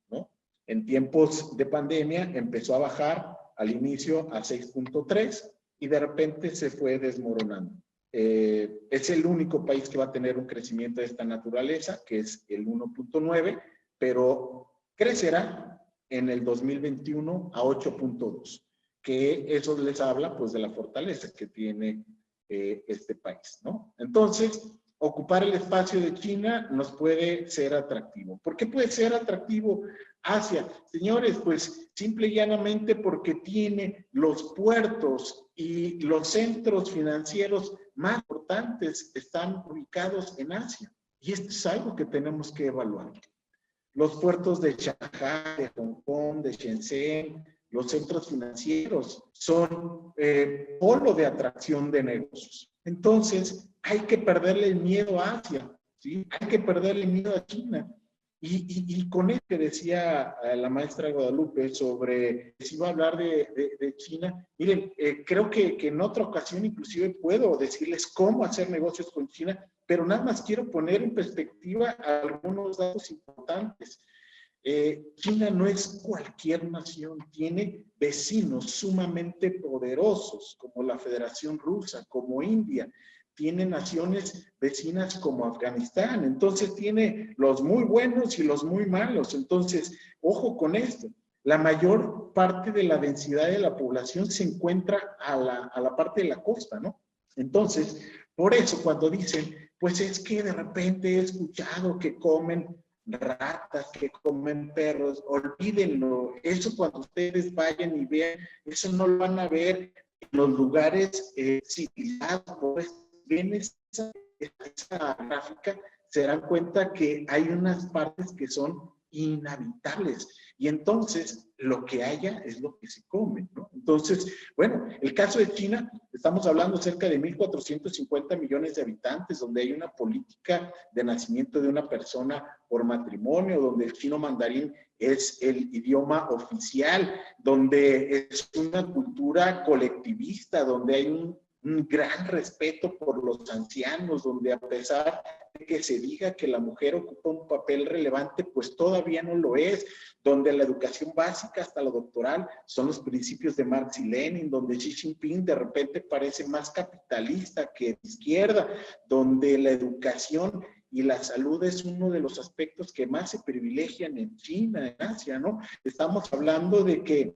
¿no? En tiempos de pandemia empezó a bajar al inicio a 6.3 y de repente se fue desmoronando. Es el único país que va a tener un crecimiento de esta naturaleza, que es el 1.9, pero crecerá en el 2021 a 8.2, que eso les habla pues de la fortaleza que tiene este país, ¿no? Entonces, ocupar el espacio de China nos puede ser atractivo. ¿Por qué puede ser atractivo Asia? Señores, pues simple y llanamente porque tiene los puertos y los centros financieros más importantes están ubicados en Asia. Y esto es algo que tenemos que evaluar. Los puertos de Shanghái, de Hong Kong, de Shenzhen, los centros financieros son polo de atracción de negocios. Entonces, hay que perderle el miedo a Asia, ¿sí? Hay que perderle el miedo a China. Y con esto que decía la maestra Guadalupe sobre si iba a hablar de China, miren, creo que en otra ocasión inclusive puedo decirles cómo hacer negocios con China, pero nada más quiero poner en perspectiva algunos datos importantes. China no es cualquier nación, tiene vecinos sumamente poderosos como la Federación Rusa, como India, tiene naciones vecinas como Afganistán, entonces tiene los muy buenos y los muy malos, entonces ojo con esto. La mayor parte de la densidad de la población se encuentra a la parte de la costa, ¿no? Entonces, por eso cuando dicen, pues es que de repente he escuchado que comen ratas, que comen perros, olvídenlo, eso cuando ustedes vayan y vean, eso no lo van a ver en los lugares civilizados. Ven esa gráfica, se dan cuenta que hay unas partes que son inhabitables y entonces lo que haya es lo que se come, ¿no? Entonces, bueno, el caso de China, estamos hablando cerca de 1.450 millones de habitantes, donde hay una política de nacimiento de una persona por matrimonio, donde el chino mandarín es el idioma oficial, donde es una cultura colectivista, donde hay un gran respeto por los ancianos, donde a pesar de que se diga que la mujer ocupa un papel relevante, pues todavía no lo es, donde la educación básica hasta la doctoral son los principios de Marx y Lenin, donde Xi Jinping de repente parece más capitalista que de izquierda, donde la educación y la salud es uno de los aspectos que más se privilegian en China, en Asia, ¿no? Estamos hablando de que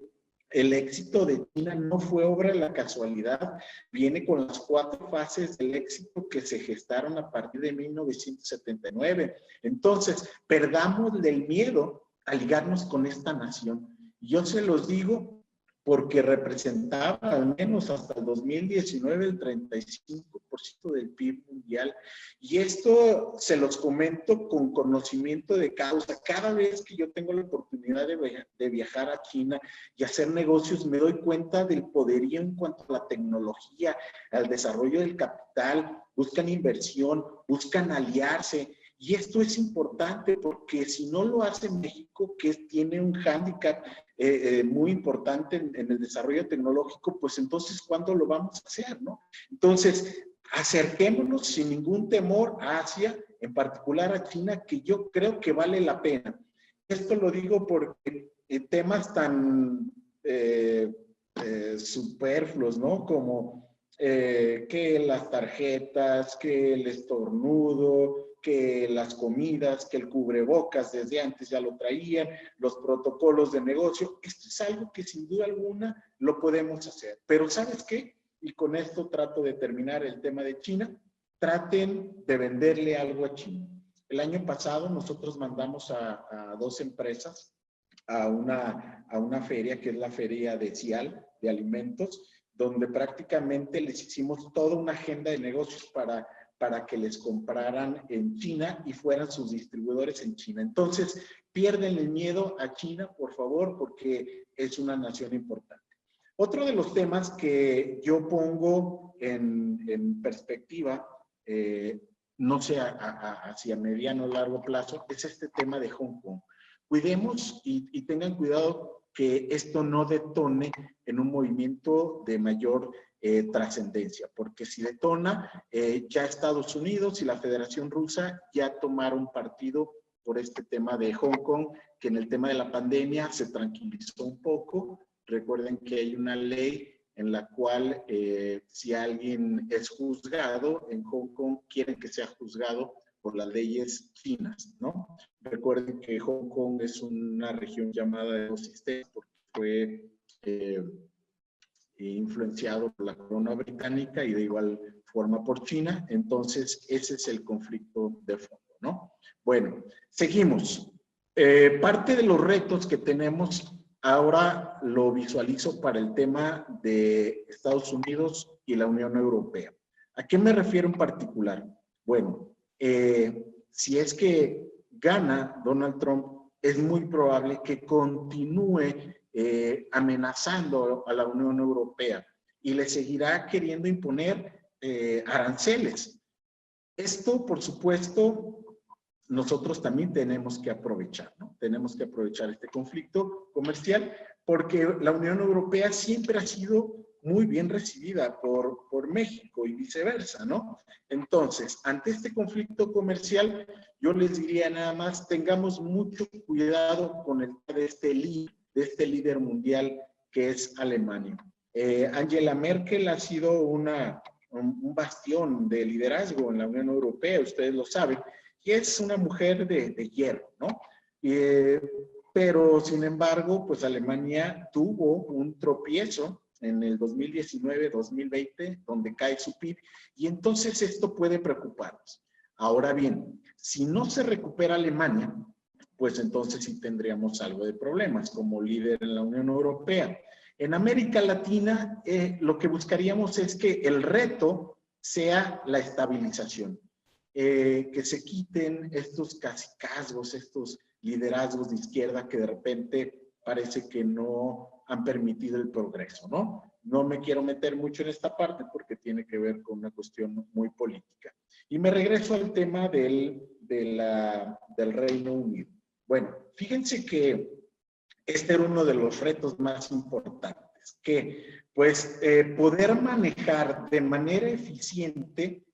el éxito de China no fue obra de la casualidad, viene con las 4 fases del éxito que se gestaron a partir de 1979. Entonces, perdámosle el miedo a ligarnos con esta nación. Yo se los digo porque representaba al menos hasta el 2019 el 35% del PIB mundial. Y esto se los comento con conocimiento de causa. Cada vez que yo tengo la oportunidad de viajar a China y hacer negocios, me doy cuenta del poderío en cuanto a la tecnología, al desarrollo del capital, buscan inversión, buscan aliarse. Y esto es importante porque si no lo hace México, que tiene un hándicap muy importante en el desarrollo tecnológico, pues entonces, ¿cuándo lo vamos a hacer, no? Entonces, acerquémonos sin ningún temor a Asia, en particular a China, que yo creo que vale la pena. Esto lo digo porque temas tan superfluos, ¿no? Como que las tarjetas, que el estornudo, que las comidas, que el cubrebocas desde antes ya lo traían, los protocolos de negocio. Esto es algo que sin duda alguna lo podemos hacer. Pero ¿sabes qué? Y con esto trato de terminar el tema de China. Traten de venderle algo a China. El año pasado nosotros mandamos a 2 empresas a una feria, que es la feria de Cial, de alimentos, donde prácticamente les hicimos toda una agenda de negocios para que les compraran en China y fueran sus distribuidores en China. Entonces, pierden el miedo a China, por favor, porque es una nación importante. Otro de los temas que yo pongo en perspectiva, no sé, hacia mediano o largo plazo, es este tema de Hong Kong. Cuidemos y tengan cuidado que esto no detone en un movimiento de mayor trascendencia, porque si detona, ya Estados Unidos y la Federación Rusa ya tomaron partido por este tema de Hong Kong, que en el tema de la pandemia se tranquilizó un poco. Recuerden que hay una ley en la cual si alguien es juzgado en Hong Kong, quieren que sea juzgado por las leyes chinas, ¿no? Recuerden que Hong Kong es una región llamada de dos sistemas porque fue influenciado por la corona británica y de igual forma por China. Entonces, ese es el conflicto de fondo, ¿no? Bueno, seguimos. Parte de los retos que tenemos ahora lo visualizo para el tema de Estados Unidos y la Unión Europea. ¿A qué me refiero en particular? Bueno, si es que gana Donald Trump, es muy probable que continúe amenazando a la Unión Europea y le seguirá queriendo imponer aranceles. Esto, por supuesto, nosotros también tenemos que aprovechar, ¿no? Tenemos que aprovechar este conflicto comercial porque la Unión Europea siempre ha sido muy bien recibida por México y viceversa, ¿no? Entonces, ante este conflicto comercial, yo les diría nada más, tengamos mucho cuidado con el de este líder mundial que es Alemania. Angela Merkel ha sido un bastión de liderazgo en la Unión Europea, ustedes lo saben, y es una mujer de hierro, ¿no? Pero, sin embargo, pues Alemania tuvo un tropiezo en el 2019-2020, donde cae su PIB, y entonces esto puede preocuparnos. Ahora bien, si no se recupera Alemania, pues entonces sí tendríamos algo de problemas como líder en la Unión Europea. En América Latina, lo que buscaríamos es que el reto sea la estabilización. Que se quiten estos cacicazgos, estos liderazgos de izquierda que de repente parece que no han permitido el progreso, ¿no? No me quiero meter mucho en esta parte porque tiene que ver con una cuestión muy política. Y me regreso al tema del Reino Unido. Bueno, fíjense que este era uno de los retos más importantes, que pues poder manejar de manera eficiente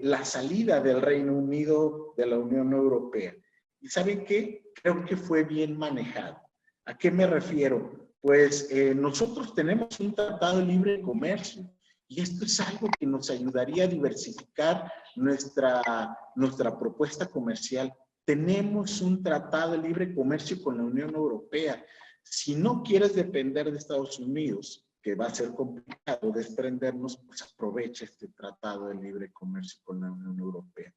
la salida del Reino Unido de la Unión Europea. ¿Y saben qué? Creo que fue bien manejado. ¿A qué me refiero? Pues nosotros tenemos un tratado de libre comercio y esto es algo que nos ayudaría a diversificar nuestra propuesta comercial. Tenemos un tratado de libre comercio con la Unión Europea. Si no quieres depender de Estados Unidos, que va a ser complicado desprendernos, pues aprovecha este tratado de libre comercio con la Unión Europea.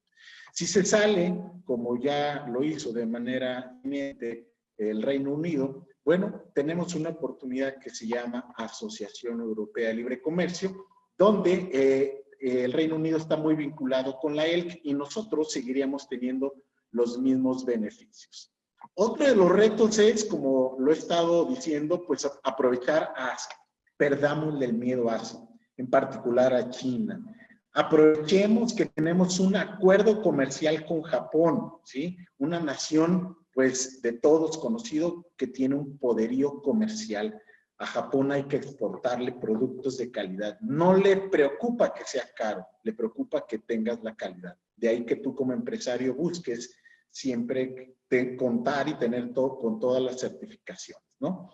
Si se sale, como ya lo hizo de manera inminente el Reino Unido, bueno, tenemos una oportunidad que se llama Asociación Europea de Libre Comercio, donde el Reino Unido está muy vinculado con la ELC y nosotros seguiríamos teniendo los mismos beneficios. Otro de los retos es, como lo he estado diciendo, pues aprovechar a Asia. Perdámosle el miedo a Asia, en particular a China. Aprovechemos que tenemos un acuerdo comercial con Japón, ¿sí? Una nación, pues, de todos conocido que tiene un poderío comercial. A Japón hay que exportarle productos de calidad. No le preocupa que sea caro, le preocupa que tengas la calidad. De ahí que tú como empresario busques siempre contar y tener todo con todas las certificaciones, ¿no?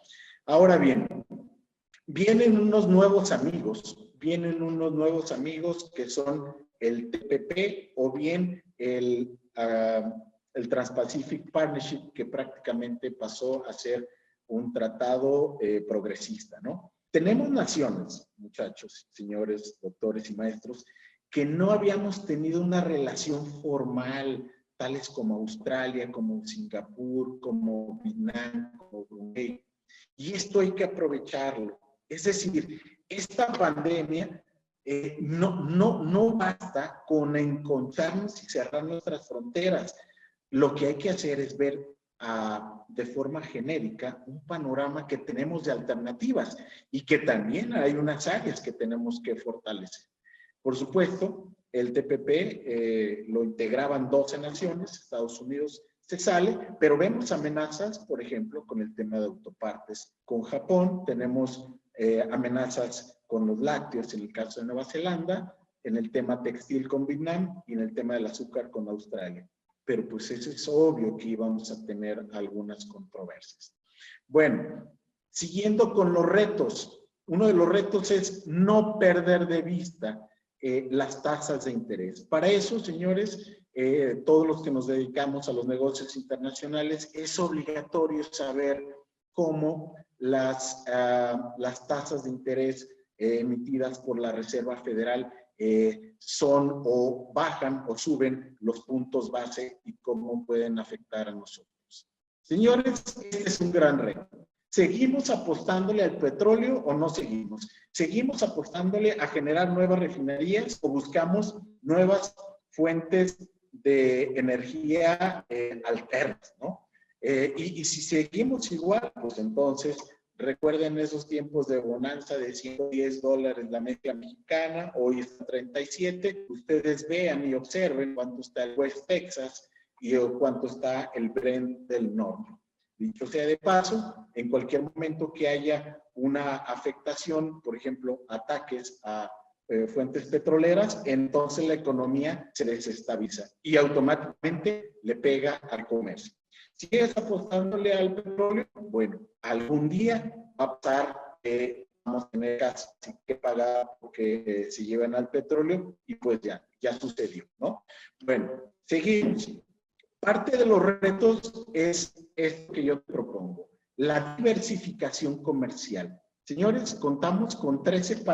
Ahora bien, vienen unos nuevos amigos que son el TPP o bien el Trans-Pacific Partnership, que prácticamente pasó a ser un tratado progresista, ¿no? Tenemos naciones, muchachos, señores, doctores y maestros, que no habíamos tenido una relación formal, tales como Australia, como Singapur, como Vietnam, como Brunei. Y esto hay que aprovecharlo. Es decir, esta pandemia no basta con encontrarnos y cerrar nuestras fronteras. Lo que hay que hacer es ver de forma genérica un panorama que tenemos de alternativas y que también hay unas áreas que tenemos que fortalecer. Por supuesto, el TPP lo integraban 12 naciones, Estados Unidos se sale, pero vemos amenazas, por ejemplo, con el tema de autopartes. Con Japón tenemos amenazas con los lácteos en el caso de Nueva Zelanda, en el tema textil con Vietnam y en el tema del azúcar con Australia. Pero pues eso es obvio que íbamos a tener algunas controversias. Bueno, siguiendo con los retos, uno de los retos es no perder de vista las tasas de interés. Para eso, señores, todos los que nos dedicamos a los negocios internacionales, es obligatorio saber cómo las tasas de interés emitidas por la Reserva Federal son o bajan o suben los puntos base y cómo pueden afectar a nosotros. Señores, este es un gran reto. ¿Seguimos apostándole al petróleo o no seguimos? ¿Seguimos apostándole a generar nuevas refinerías o buscamos nuevas fuentes de energía alternas, ¿no? Y si seguimos igual, pues entonces recuerden esos tiempos de bonanza de $110 la mezcla mexicana, hoy está 37. Ustedes vean y observen cuánto está el West Texas y cuánto está el Brent del norte. Dicho sea de paso, en cualquier momento que haya una afectación, por ejemplo, ataques a fuentes petroleras, entonces la economía se desestabiliza y automáticamente le pega al comercio. ¿Sigues apostándole al petróleo? Bueno, algún día va a pasar que vamos a tener casi que pagar porque se llevan al petróleo y pues ya sucedió, ¿no? Bueno, seguimos. Parte de los retos es esto que yo te propongo, la diversificación comercial. Señores, contamos con 13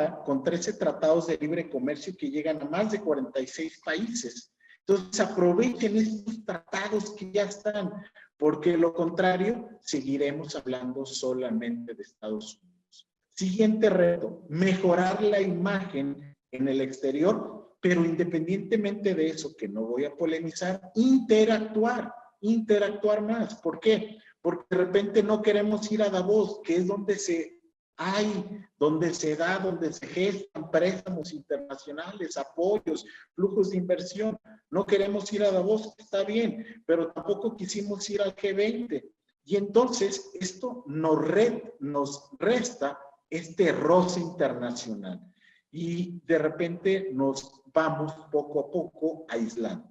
tratados de libre comercio que llegan a más de 46 países. Entonces, aprovechen estos tratados que ya están, porque de lo contrario, seguiremos hablando solamente de Estados Unidos. Siguiente reto, mejorar la imagen en el exterior, pero independientemente de eso, que no voy a polemizar, interactuar más. ¿Por qué? Porque de repente no queremos ir a Davos, que es donde se gestan préstamos internacionales, apoyos, flujos de inversión. No queremos ir a Davos, está bien, pero tampoco quisimos ir al G20. Y entonces esto nos resta este roce internacional. Y de repente nos vamos poco a poco aislando.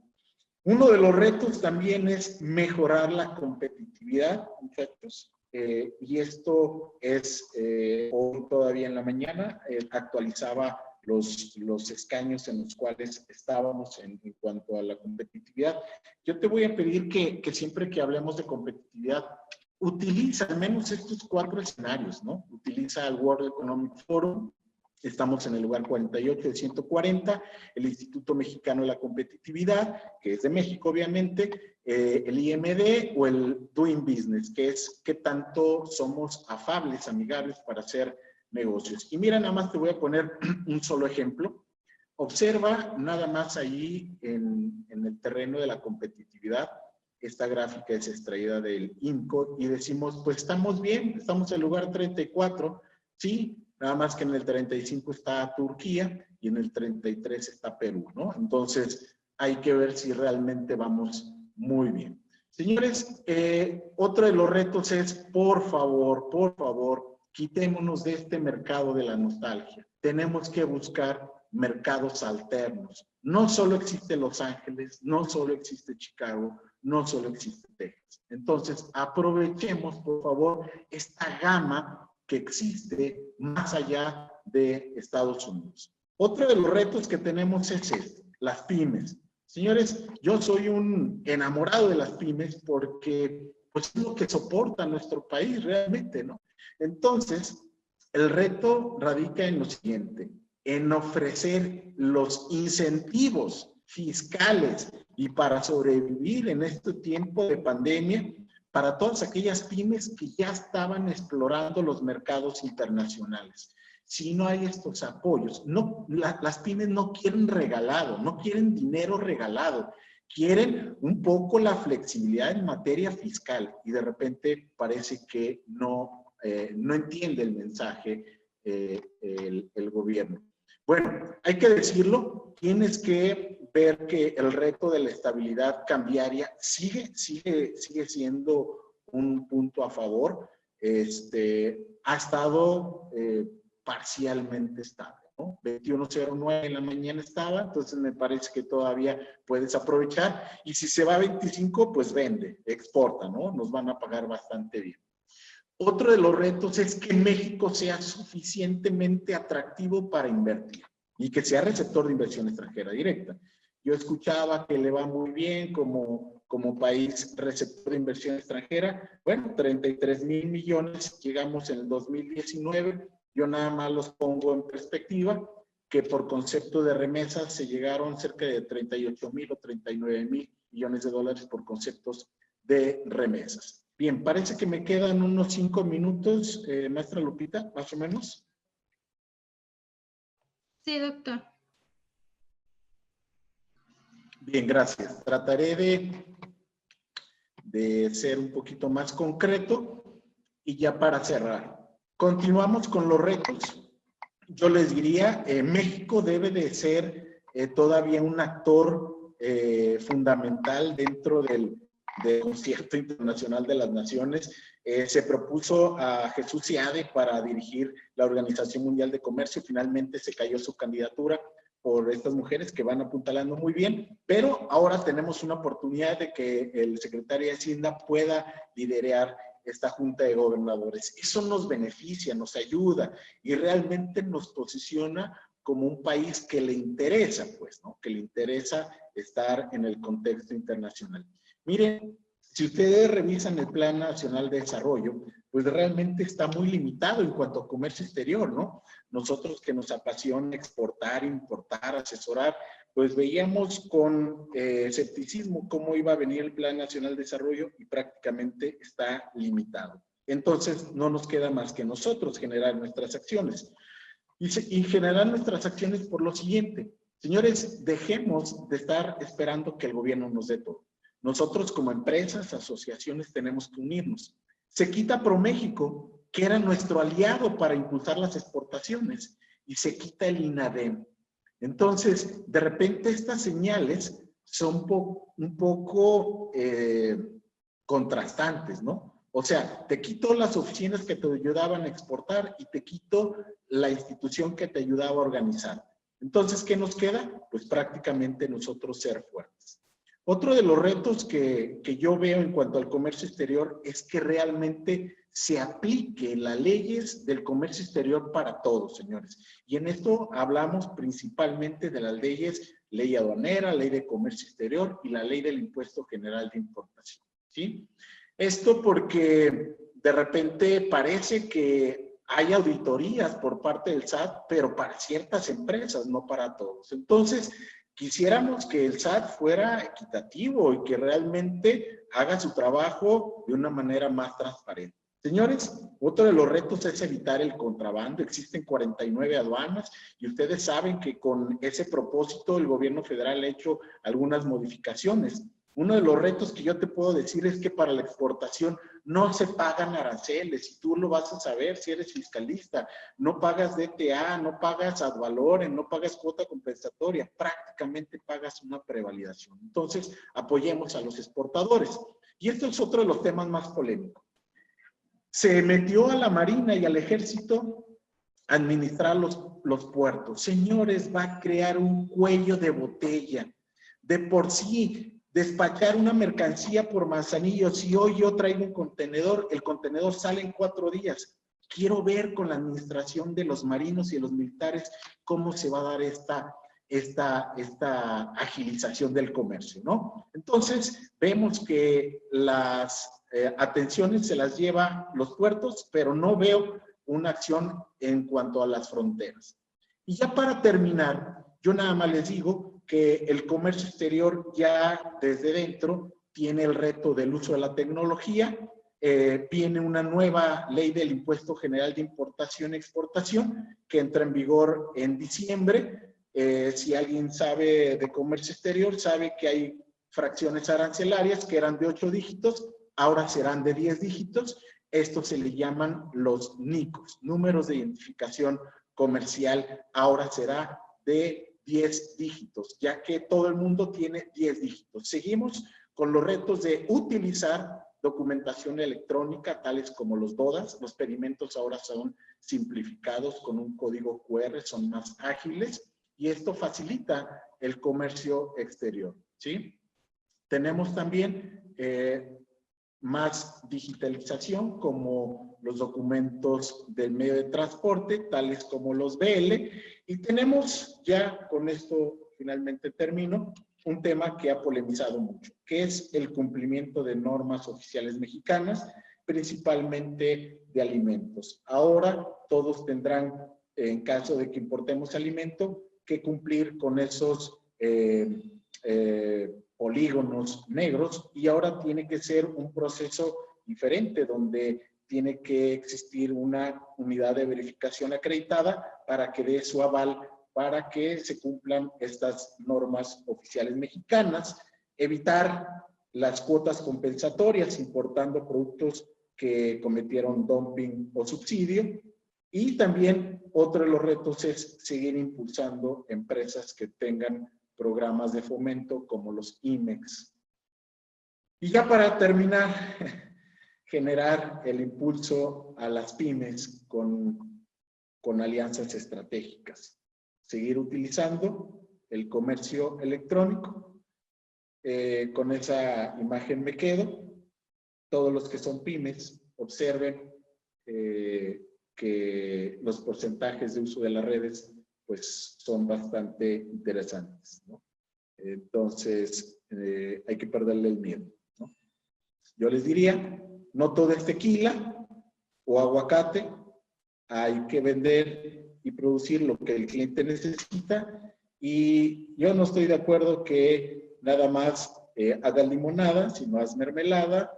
Uno de los retos también es mejorar la competitividad, muchachos. Y esto es, hoy todavía en la mañana, actualizaba los escaños en los cuales estábamos en cuanto a la competitividad. Yo te voy a pedir que siempre que hablemos de competitividad, utiliza al menos estos 4 escenarios, ¿no? Utiliza el World Economic Forum. Estamos en el lugar 48 de 140, el Instituto Mexicano de la Competitividad, que es de México, obviamente, el IMD o el Doing Business, que es qué tanto somos afables, amigables para hacer negocios. Y mira, nada más te voy a poner un solo ejemplo. Observa nada más ahí en el terreno de la competitividad. Esta gráfica es extraída del INCO y decimos, pues estamos bien, estamos en el lugar 34, ¿sí? Nada más que en el 35 está Turquía y en el 33 está Perú, ¿no? Entonces, hay que ver si realmente vamos muy bien. Señores, otro de los retos es, por favor, quitémonos de este mercado de la nostalgia. Tenemos que buscar mercados alternos. No solo existe Los Ángeles, no solo existe Chicago, no solo existe Texas. Entonces, aprovechemos, por favor, esta gama que existe más allá de Estados Unidos. Otro de los retos que tenemos es este, las pymes. Señores, yo soy un enamorado de las pymes porque pues, es lo que soporta nuestro país realmente, ¿no? Entonces, el reto radica en lo siguiente, en ofrecer los incentivos fiscales y para sobrevivir en este tiempo de pandemia para todas aquellas pymes que ya estaban explorando los mercados internacionales. Si no hay estos apoyos, las pymes no quieren regalado, no quieren dinero regalado, quieren un poco la flexibilidad en materia fiscal y de repente parece que no entiende el mensaje el gobierno. Bueno, hay que decirlo, tienes que ver que el reto de la estabilidad cambiaria sigue siendo un punto a favor. Ha estado parcialmente estable, ¿no? 21.09 en la mañana estaba, entonces me parece que todavía puedes aprovechar. Y si se va a 25, pues vende, exporta, ¿no? Nos van a pagar bastante bien. Otro de los retos es que México sea suficientemente atractivo para invertir y que sea receptor de inversión extranjera directa. Yo escuchaba que le va muy bien como país receptor de inversión extranjera. Bueno, 33,000 millones llegamos en el 2019. Yo nada más los pongo en perspectiva, que por concepto de remesas se llegaron cerca de 38,000 o 39,000 millones de dólares por conceptos de remesas. Bien, parece que me quedan unos 5 minutos, maestra Lupita, más o menos. Sí, doctor. Bien, gracias. Trataré de ser un poquito más concreto y ya para cerrar. Continuamos con los retos. Yo les diría, México debe de ser todavía un actor fundamental dentro del Concierto Internacional de las Naciones. Se propuso a Jesús Seade para dirigir la Organización Mundial de Comercio. Finalmente se cayó su candidatura por estas mujeres que van apuntalando muy bien, pero ahora tenemos una oportunidad de que el secretario de Hacienda pueda liderar esta Junta de Gobernadores. Eso nos beneficia, nos ayuda y realmente nos posiciona como un país que le interesa, pues, ¿no? Que le interesa estar en el contexto internacional. Miren, si ustedes revisan el Plan Nacional de Desarrollo, pues realmente está muy limitado en cuanto a comercio exterior, ¿no? Nosotros que nos apasiona exportar, importar, asesorar, pues veíamos con escepticismo cómo iba a venir el Plan Nacional de Desarrollo y prácticamente está limitado. Entonces, no nos queda más que nosotros generar nuestras acciones. Y generar nuestras acciones por lo siguiente. Señores, dejemos de estar esperando que el gobierno nos dé todo. Nosotros como empresas, asociaciones, tenemos que unirnos. Se quita ProMéxico, que era nuestro aliado para impulsar las exportaciones, y se quita el INADEM. Entonces, de repente estas señales son un poco contrastantes, ¿no? O sea, te quito las oficinas que te ayudaban a exportar y te quito la institución que te ayudaba a organizar. Entonces, ¿qué nos queda? Pues prácticamente nosotros ser fuertes. Otro de los retos que yo veo en cuanto al comercio exterior es que realmente se aplique las leyes del comercio exterior para todos, señores. Y en esto hablamos principalmente de las leyes, ley aduanera, ley de comercio exterior y la ley del impuesto general de importación, ¿sí? Esto porque de repente parece que hay auditorías por parte del SAT, pero para ciertas empresas, no para todos. Entonces, quisiéramos que el SAT fuera equitativo y que realmente haga su trabajo de una manera más transparente. Señores, otro de los retos es evitar el contrabando. Existen 49 aduanas y ustedes saben que con ese propósito el gobierno federal ha hecho algunas modificaciones. Uno de los retos que yo te puedo decir es que para la exportación no se pagan aranceles, y tú lo vas a saber si eres fiscalista. No pagas DTA, no pagas ad valorem, no pagas cuota compensatoria, prácticamente pagas una prevalidación. Entonces, apoyemos a los exportadores. Y esto es otro de los temas más polémicos. Se metió a la Marina y al Ejército a administrar los puertos. Señores, va a crear un cuello de botella. De por sí, despachar una mercancía por Manzanillo, si hoy yo traigo un contenedor, el contenedor sale en 4 días. Quiero ver con la administración de los marinos y de los militares cómo se va a dar esta agilización del comercio, ¿no? Entonces, vemos que las atenciones se las lleva los puertos, pero no veo una acción en cuanto a las fronteras. Y ya para terminar, yo nada más les digo que el comercio exterior ya desde dentro tiene el reto del uso de la tecnología. Viene una nueva ley del impuesto general de importación y exportación que entra en vigor en diciembre. Si alguien sabe de comercio exterior, sabe que hay fracciones arancelarias que eran de 8 dígitos, ahora serán de 10 dígitos. Estos se le llaman los NICOS, números de identificación comercial, ahora será de 10 dígitos, ya que todo el mundo tiene 10 dígitos. Seguimos con los retos de utilizar documentación electrónica, tales como los DODAS. Los pedimentos ahora son simplificados con un código QR, son más ágiles y esto facilita el comercio exterior, ¿sí? Tenemos también más digitalización, como los documentos del medio de transporte, tales como los BL, y tenemos ya, con esto finalmente termino, un tema que ha polemizado mucho, que es el cumplimiento de normas oficiales mexicanas, principalmente de alimentos. Ahora todos tendrán, en caso de que importemos alimento, que cumplir con esos polígonos negros, y ahora tiene que ser un proceso diferente, donde tiene que existir una unidad de verificación acreditada para que dé su aval para que se cumplan estas normas oficiales mexicanas, evitar las cuotas compensatorias importando productos que cometieron dumping o subsidio, y también otro de los retos es seguir impulsando empresas que tengan programas de fomento como los IMEX. Y ya para terminar, generar el impulso a las pymes con alianzas estratégicas. Seguir utilizando el comercio electrónico. Con esa imagen me quedo. Todos los que son pymes observen que los porcentajes de uso de las redes pues son bastante interesantes, ¿no? Entonces, hay que perderle el miedo, ¿no? Yo les diría, no todo es tequila o aguacate, hay que vender y producir lo que el cliente necesita, y yo no estoy de acuerdo que nada más haga limonada, sino haz mermelada,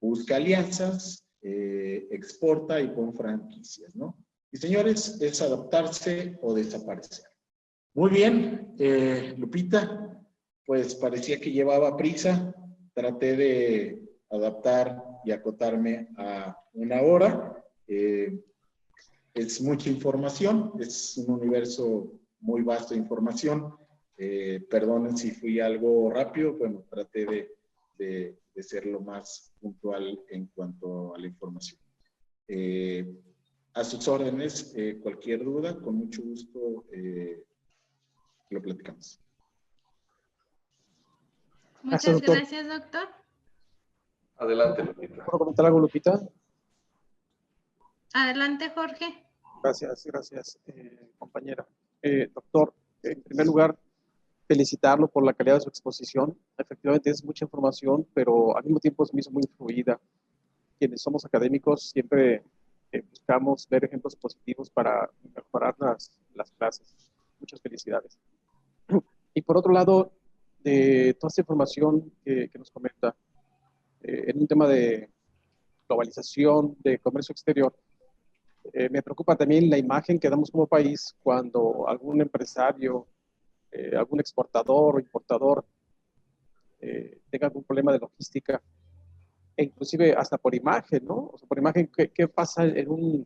busca alianzas, exporta y pon franquicias, ¿no? Y señores, es adaptarse o desaparecer. Muy bien, Lupita, pues parecía que llevaba prisa. Traté de adaptar y acotarme a 1 hora. Es mucha información, es un universo muy vasto de información. Perdonen si fui algo rápido, bueno, traté de ser lo más puntual en cuanto a la información. A sus órdenes, cualquier duda, con mucho gusto lo platicamos. Muchas gracias, doctor. Adelante, Lupita. ¿Puedo comentar algo, Lupita? Adelante, Jorge. Gracias, compañera. Doctor, en primer lugar, felicitarlo por la calidad de su exposición. Efectivamente es mucha información, pero al mismo tiempo es muy fluida. Quienes somos académicos siempre buscamos ver ejemplos positivos para mejorar las clases. Muchas felicidades. Y por otro lado, de toda esta información que nos comenta, en un tema de globalización, de comercio exterior, me preocupa también la imagen que damos como país cuando algún empresario, algún exportador o importador tenga algún problema de logística, e inclusive hasta por imagen, ¿no? O sea, por imagen, ¿qué pasa en un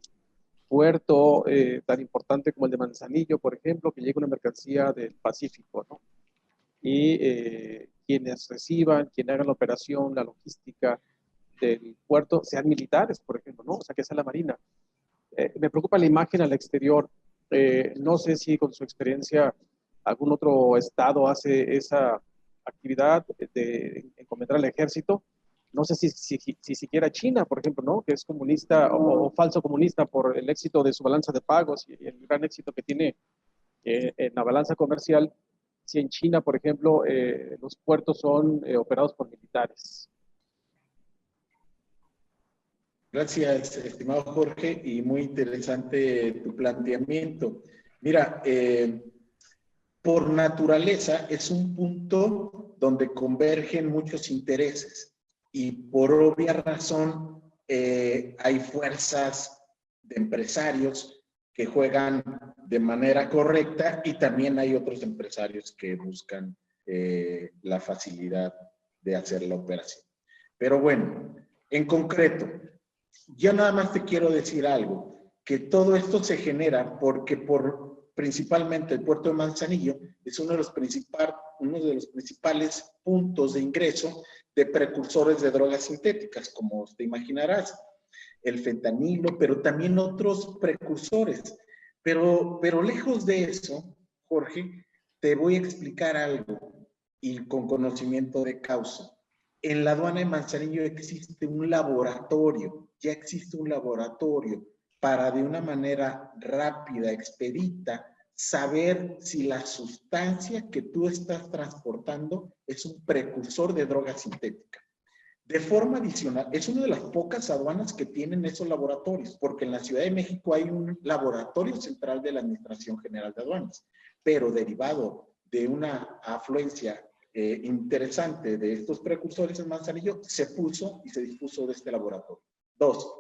puerto tan importante como el de Manzanillo, por ejemplo, que llega una mercancía del Pacífico, ¿no? Y quienes reciban, quienes hagan la operación, la logística del puerto, sean militares, por ejemplo, ¿no? O sea, que sea la Marina. Me preocupa la imagen al exterior. No sé si con su experiencia algún otro estado hace esa actividad de encomendar al ejército. No sé si siquiera China, por ejemplo, ¿no? Que es comunista o falso comunista por el éxito de su balanza de pagos y el gran éxito que tiene en la balanza comercial. Si en China, por ejemplo, los puertos son operados por militares. Gracias, estimado Jorge, y muy interesante tu planteamiento. Mira, por naturaleza es un punto donde convergen muchos intereses. Y por obvia razón hay fuerzas de empresarios que juegan de manera correcta, y también hay otros empresarios que buscan la facilidad de hacer la operación. Pero bueno, en concreto, yo nada más te quiero decir algo, que todo esto se genera porque principalmente el puerto de Manzanillo es uno de los principales puntos de ingreso de precursores de drogas sintéticas, como te imaginarás, el fentanilo, pero también otros precursores. Pero lejos de eso, Jorge, te voy a explicar algo y con conocimiento de causa. En la aduana de Manzanillo existe un laboratorio, ya existe un laboratorio para de una manera rápida, expedita, saber si la sustancia que tú estás transportando es un precursor de droga sintética. De forma adicional, es una de las pocas aduanas que tienen esos laboratorios, porque en la Ciudad de México hay un laboratorio central de la Administración General de Aduanas, pero derivado de una afluencia interesante de estos precursores en Manzanillo, se puso y se dispuso de este laboratorio. 2.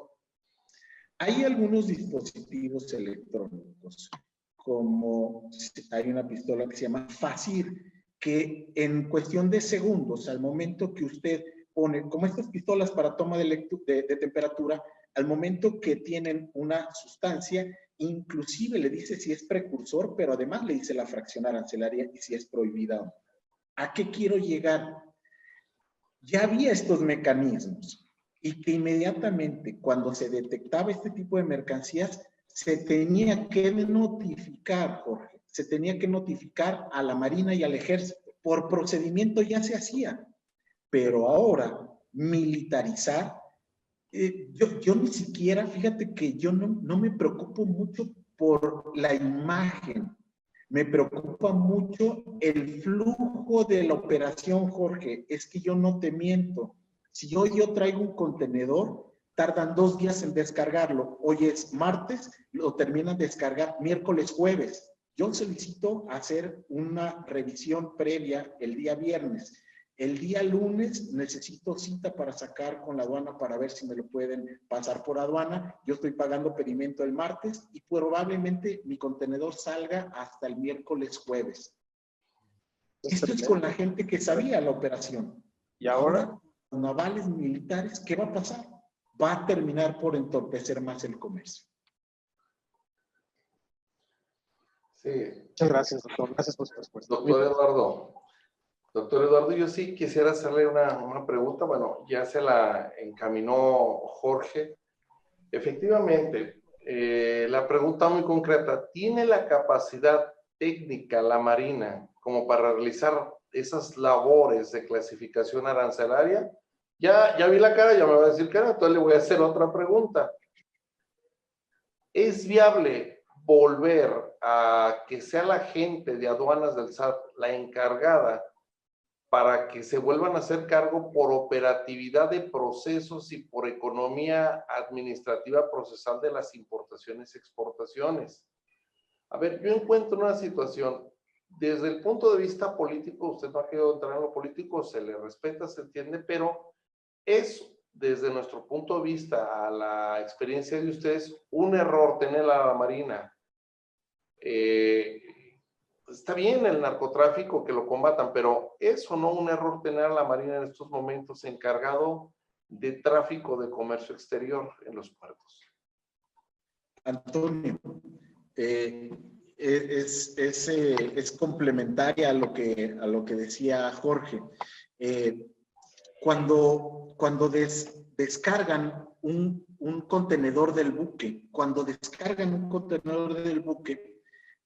Hay algunos dispositivos electrónicos, como hay una pistola que se llama FASIR, que en cuestión de segundos, al momento que usted pone, como estas pistolas para toma de temperatura, al momento que tienen una sustancia, inclusive le dice si es precursor, pero además le dice la fracción arancelaria y si es prohibida o no. ¿A qué quiero llegar? Ya había estos mecanismos y que inmediatamente cuando se detectaba este tipo de mercancías, se tenía que notificar, Jorge, se tenía que notificar a la Marina y al Ejército. Por procedimiento ya se hacía, pero ahora militarizar, yo ni siquiera, fíjate que yo no me preocupo mucho por la imagen, me preocupa mucho el flujo de la operación, Jorge. Es que yo no te miento. Si hoy yo traigo un contenedor, tardan 2 días en descargarlo. Hoy es martes, lo terminan de descargar miércoles, jueves. Yo solicito hacer una revisión previa el día viernes. El día lunes necesito cita para sacar con la aduana para ver si me lo pueden pasar por aduana. Yo estoy pagando pedimento el martes y probablemente mi contenedor salga hasta el miércoles, jueves. Esto es con la gente que sabía la operación. Y ahora, los navales militares, ¿qué va a pasar? Va a terminar por entorpecer más el comercio. Sí. muchas gracias, doctor. Gracias por su respuesta. Doctor Eduardo, yo sí quisiera hacerle una pregunta. Bueno, ya se la encaminó Jorge. Efectivamente, la pregunta muy concreta, ¿tiene la capacidad técnica la Marina como para realizar esas labores de clasificación arancelaria? Ya vi la cara, ya me va a decir que no, entonces le voy a hacer otra pregunta. ¿Es viable volver a que sea la gente de aduanas del SAT la encargada para que se vuelvan a hacer cargo por operatividad de procesos y por economía administrativa procesal de las importaciones y exportaciones? A ver, yo encuentro una situación, desde el punto de vista político, usted no ha querido entrar en lo político, se le respeta, se entiende, pero es, desde nuestro punto de vista, a la experiencia de ustedes, un error tener a la Marina. Está bien el narcotráfico, que lo combatan, pero ¿es o no un error tener a la Marina en estos momentos encargado de tráfico de comercio exterior en los puertos? Antonio, es complementaria a lo que decía Jorge. Cuando descargan un contenedor del buque,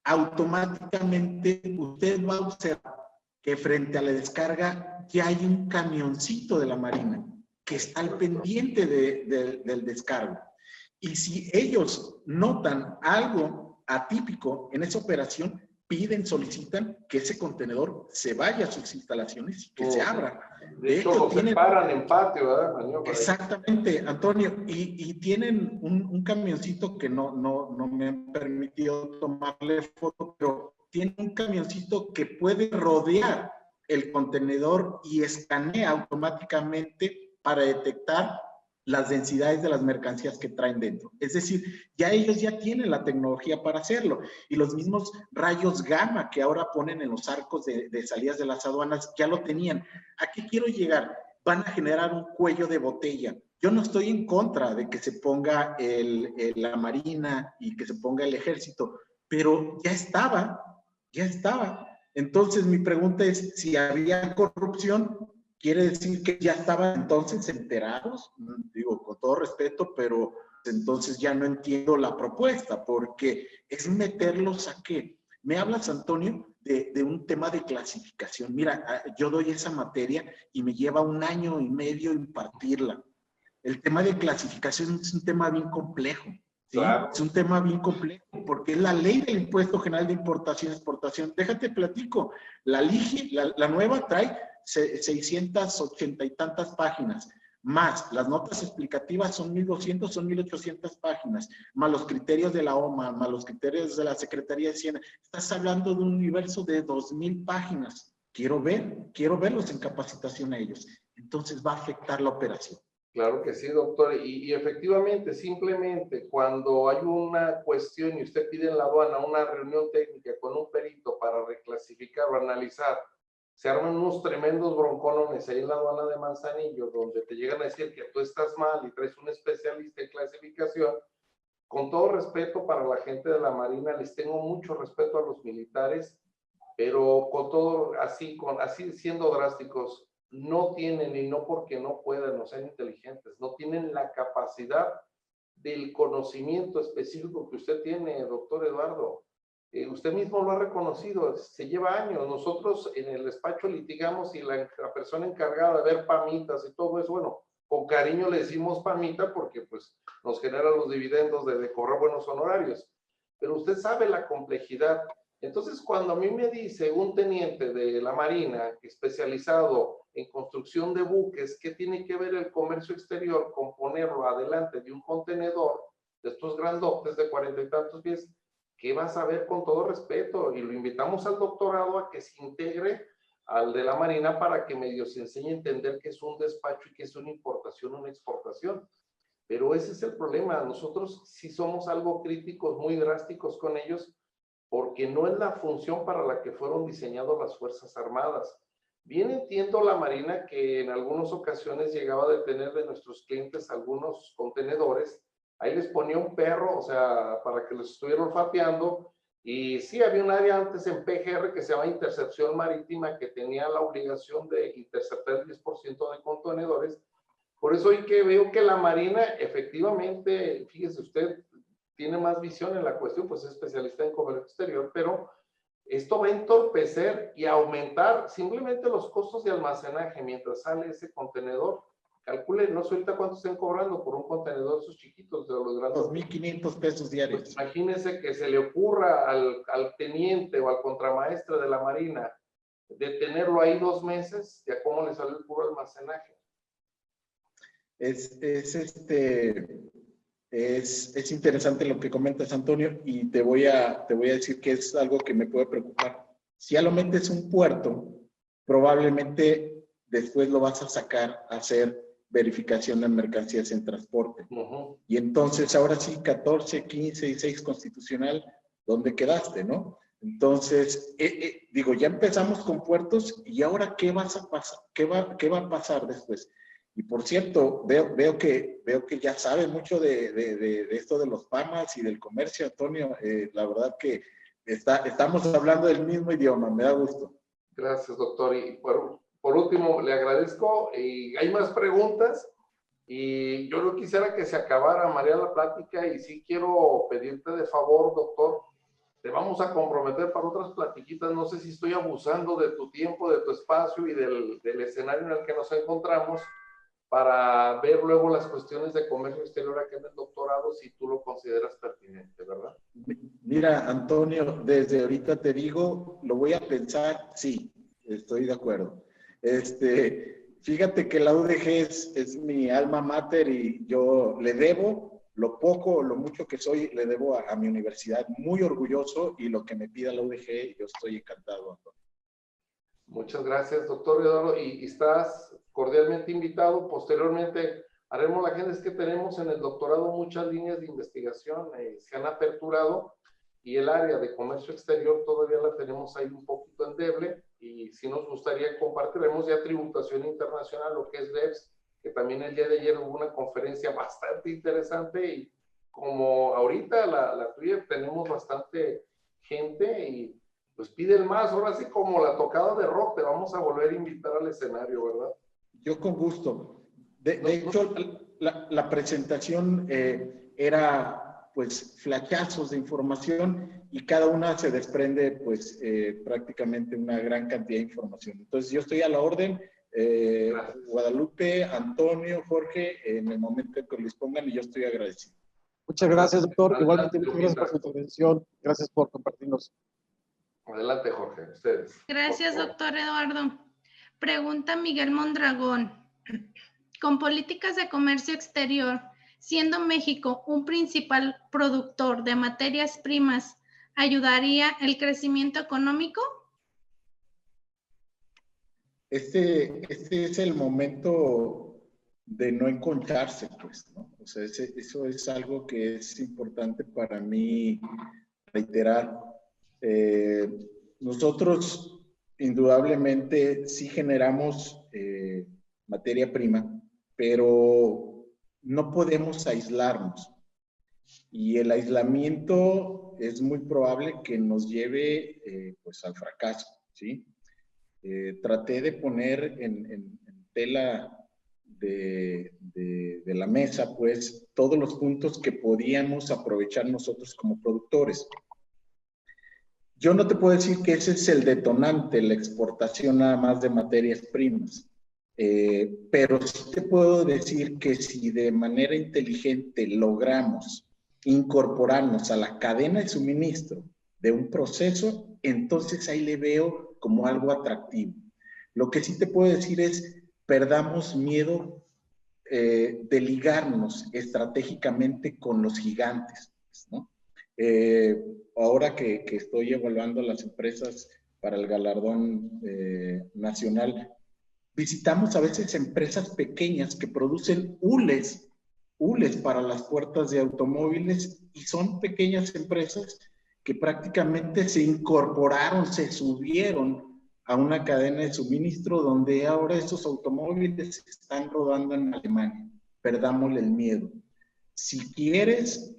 automáticamente usted va a observar que frente a la descarga ya hay un camioncito de la Marina que está al pendiente del descargo. Y si ellos notan algo atípico en esa operación, solicitan que ese contenedor se vaya a sus instalaciones y que se abra. De hecho, se paran en patio, ¿verdad? Exactamente, Antonio. Y tienen un camioncito que no me han permitido tomarle foto, pero tiene un camioncito que puede rodear el contenedor y escanea automáticamente para detectar las densidades de las mercancías que traen dentro. Es decir, ellos ya tienen la tecnología para hacerlo. Y los mismos rayos gamma que ahora ponen en los arcos de salidas de las aduanas ya lo tenían. ¿A qué quiero llegar? Van a generar un cuello de botella. Yo no estoy en contra de que se ponga la Marina y que se ponga el Ejército, pero ya estaba. Entonces mi pregunta es, si había corrupción, quiere decir que ya estaban entonces enterados, digo, con todo respeto, pero entonces ya no entiendo la propuesta, porque es meterlos a qué. Me hablas, Antonio, de un tema de clasificación. Mira, yo doy esa materia y me lleva 1 año y medio impartirla. El tema de clasificación es un tema bien complejo. ¿Sí? Claro. Es un tema bien complejo porque es la ley del Impuesto General de Importación y Exportación. Déjate platico, la nueva trae 680 y tantas páginas, más las notas explicativas son 1,200, son 1,800 páginas, más los criterios de la OMA, más los criterios de la Secretaría de Hacienda. Estás hablando de un universo de 2,000 páginas. Quiero verlos en capacitación a ellos. Entonces va a afectar la operación. Claro que sí, doctor. Y efectivamente, simplemente cuando hay una cuestión y usted pide en la aduana una reunión técnica con un perito para reclasificar o analizar, se arman unos tremendos bronconones ahí en la aduana de Manzanillo, donde te llegan a decir que tú estás mal y traes un especialista en clasificación. Con todo respeto para la gente de la Marina, les tengo mucho respeto a los militares, pero con todo, así siendo drásticos, no tienen, y no porque no puedan o sean inteligentes, no tienen la capacidad del conocimiento específico que usted tiene, doctor Eduardo. Usted mismo lo ha reconocido, se lleva años. Nosotros en el despacho litigamos y la persona encargada de ver pamitas y todo eso, bueno, con cariño le decimos pamita porque pues nos genera los dividendos de cobrar buenos honorarios. Pero usted sabe la complejidad. Entonces, cuando a mí me dice un teniente de la Marina especializado en construcción de buques, ¿qué tiene que ver el comercio exterior con ponerlo adelante de un contenedor de estos grandotes de 40 y tantos pies? ¿Qué va a saber? Con todo respeto? Y lo invitamos al doctorado a que se integre al de la Marina para que medio se enseñe a entender qué es un despacho y qué es una importación o una exportación. Pero ese es el problema. Nosotros sí somos algo críticos, muy drásticos con ellos, porque no es la función para la que fueron diseñadas las Fuerzas Armadas. Bien entiendo la Marina que en algunas ocasiones llegaba a detener de nuestros clientes algunos contenedores, ahí les ponía un perro, o sea, para que los estuvieran olfateando, y sí, había un área antes en PGR que se llama Intercepción Marítima, que tenía la obligación de interceptar el 10% de contenedores. Por eso hoy que veo que la Marina, efectivamente, fíjese usted, tiene más visión en la cuestión, pues es especialista en comercio exterior, pero esto va a entorpecer y aumentar simplemente los costos de almacenaje mientras sale ese contenedor. Calcule, no sé ahorita cuánto estén cobrando por un contenedor esos chiquitos de los grandes. 2,500 pesos diarios. Pues imagínese que se le ocurra al teniente o al contramaestre de la Marina de tenerlo ahí 2 meses, ya cómo le sale el puro almacenaje. Es interesante lo que comentas, Antonio, y te voy a decir que es algo que me puede preocupar. Si ya lo metes un puerto, probablemente después lo vas a sacar a hacer verificación de mercancías en transporte. Y entonces ahora sí, 14, 15 y 6 constitucional, ¿dónde quedaste, no? Entonces, digo, ya empezamos con puertos y ahora ¿qué va a pasar después? Y por cierto, veo que ya sabe mucho de esto de los PAMAS y del comercio, Antonio. La verdad que estamos hablando del mismo idioma, me da gusto. Gracias, doctor. Y por último, le agradezco. Y hay más preguntas y yo no quisiera que se acabara, María, la plática, y sí quiero pedirte de favor, doctor, te vamos a comprometer para otras platiquitas. No sé si estoy abusando de tu tiempo, de tu espacio y del escenario en el que nos encontramos, para ver luego las cuestiones de comercio exterior acá en el doctorado, si tú lo consideras pertinente, ¿verdad? Mira, Antonio, desde ahorita te digo, lo voy a pensar, sí, estoy de acuerdo. Fíjate que la UDG es mi alma mater y yo le debo lo poco o lo mucho que soy, le debo a mi universidad, muy orgulloso, y lo que me pida la UDG, yo estoy encantado, Antonio. Muchas gracias, doctor Eduardo, y estás cordialmente invitado. Posteriormente haremos la agenda. Es que tenemos en el doctorado muchas líneas de investigación, se han aperturado, y el área de comercio exterior todavía la tenemos ahí un poquito endeble, y si nos gustaría compartiremos ya tributación internacional, lo que es BEPS, que también el día de ayer hubo una conferencia bastante interesante, y como ahorita la tuya, tenemos bastante gente y pues piden más. Ahora sí, como la tocada de rock, te vamos a volver a invitar al escenario, ¿verdad? Yo con gusto. De hecho, la presentación era pues flashazos de información y cada una se desprende pues prácticamente una gran cantidad de información. Entonces yo estoy a la orden, Guadalupe, Antonio, Jorge, en el momento en que les pongan y yo estoy agradecido. Muchas gracias, doctor. Adelante, Igualmente, muchas gracias por su Lupita. intervención. Gracias por compartirnos. Adelante, Jorge, ustedes. Gracias, doctor Eduardo. Pregunta Miguel Mondragón. Con políticas de comercio exterior, siendo México un principal productor de materias primas, ¿ayudaría el crecimiento económico? Este es el momento de no enconcharse, pues, ¿no? O sea, eso es algo que es importante para mí reiterar. Nosotros, indudablemente, sí generamos materia prima, pero no podemos aislarnos. Y el aislamiento es muy probable que nos lleve pues, al fracaso, ¿sí? Traté de poner en tela de la mesa, pues, todos los puntos que podíamos aprovechar nosotros como productores. Yo no te puedo decir que ese es el detonante, la exportación nada más de materias primas, pero sí te puedo decir que si de manera inteligente logramos incorporarnos a la cadena de suministro de un proceso, entonces ahí le veo como algo atractivo. Lo que sí te puedo decir es, perdamos miedo de ligarnos estratégicamente con los gigantes, ¿no? Ahora que estoy evaluando las empresas para el galardón nacional, visitamos a veces empresas pequeñas que producen hules para las puertas de automóviles y son pequeñas empresas que prácticamente se incorporaron, se subieron a una cadena de suministro donde ahora esos automóviles están rodando en Alemania. Perdámosle el miedo. Si quieres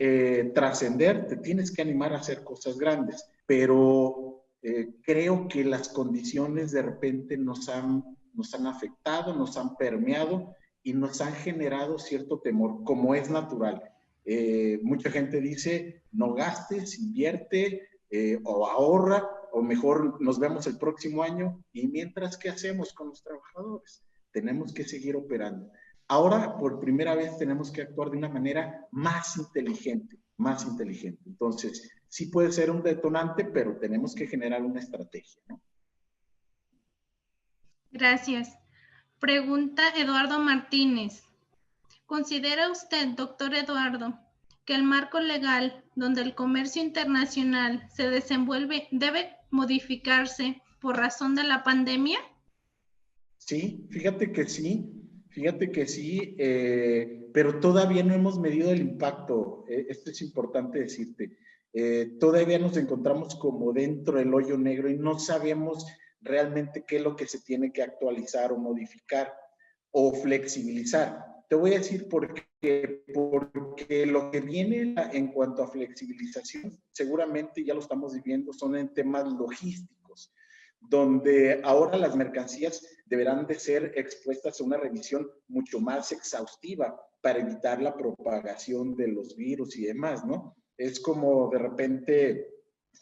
trascender, te tienes que animar a hacer cosas grandes, pero creo que las condiciones de repente nos han afectado, nos han permeado y nos han generado cierto temor, como es natural. Mucha gente dice, no gastes, invierte o ahorra, o mejor nos vemos el próximo año. Y mientras, ¿qué hacemos con los trabajadores? Tenemos que seguir operando. Ahora, por primera vez, tenemos que actuar de una manera más inteligente, más inteligente. Entonces, sí puede ser un detonante, pero tenemos que generar una estrategia, ¿no? Gracias. Pregunta Eduardo Martínez. ¿Considera usted, doctor Eduardo, que el marco legal donde el comercio internacional se desenvuelve debe modificarse por razón de la pandemia? Sí, fíjate que sí, pero todavía no hemos medido el impacto. Esto es importante decirte. Todavía nos encontramos como dentro del hoyo negro y no sabemos realmente qué es lo que se tiene que actualizar o modificar o flexibilizar. Te voy a decir por qué. Porque lo que viene en cuanto a flexibilización, seguramente ya lo estamos viviendo, son en temas logísticos, donde ahora las mercancías deberán de ser expuestas a una revisión mucho más exhaustiva para evitar la propagación de los virus y demás, ¿no? Es como de repente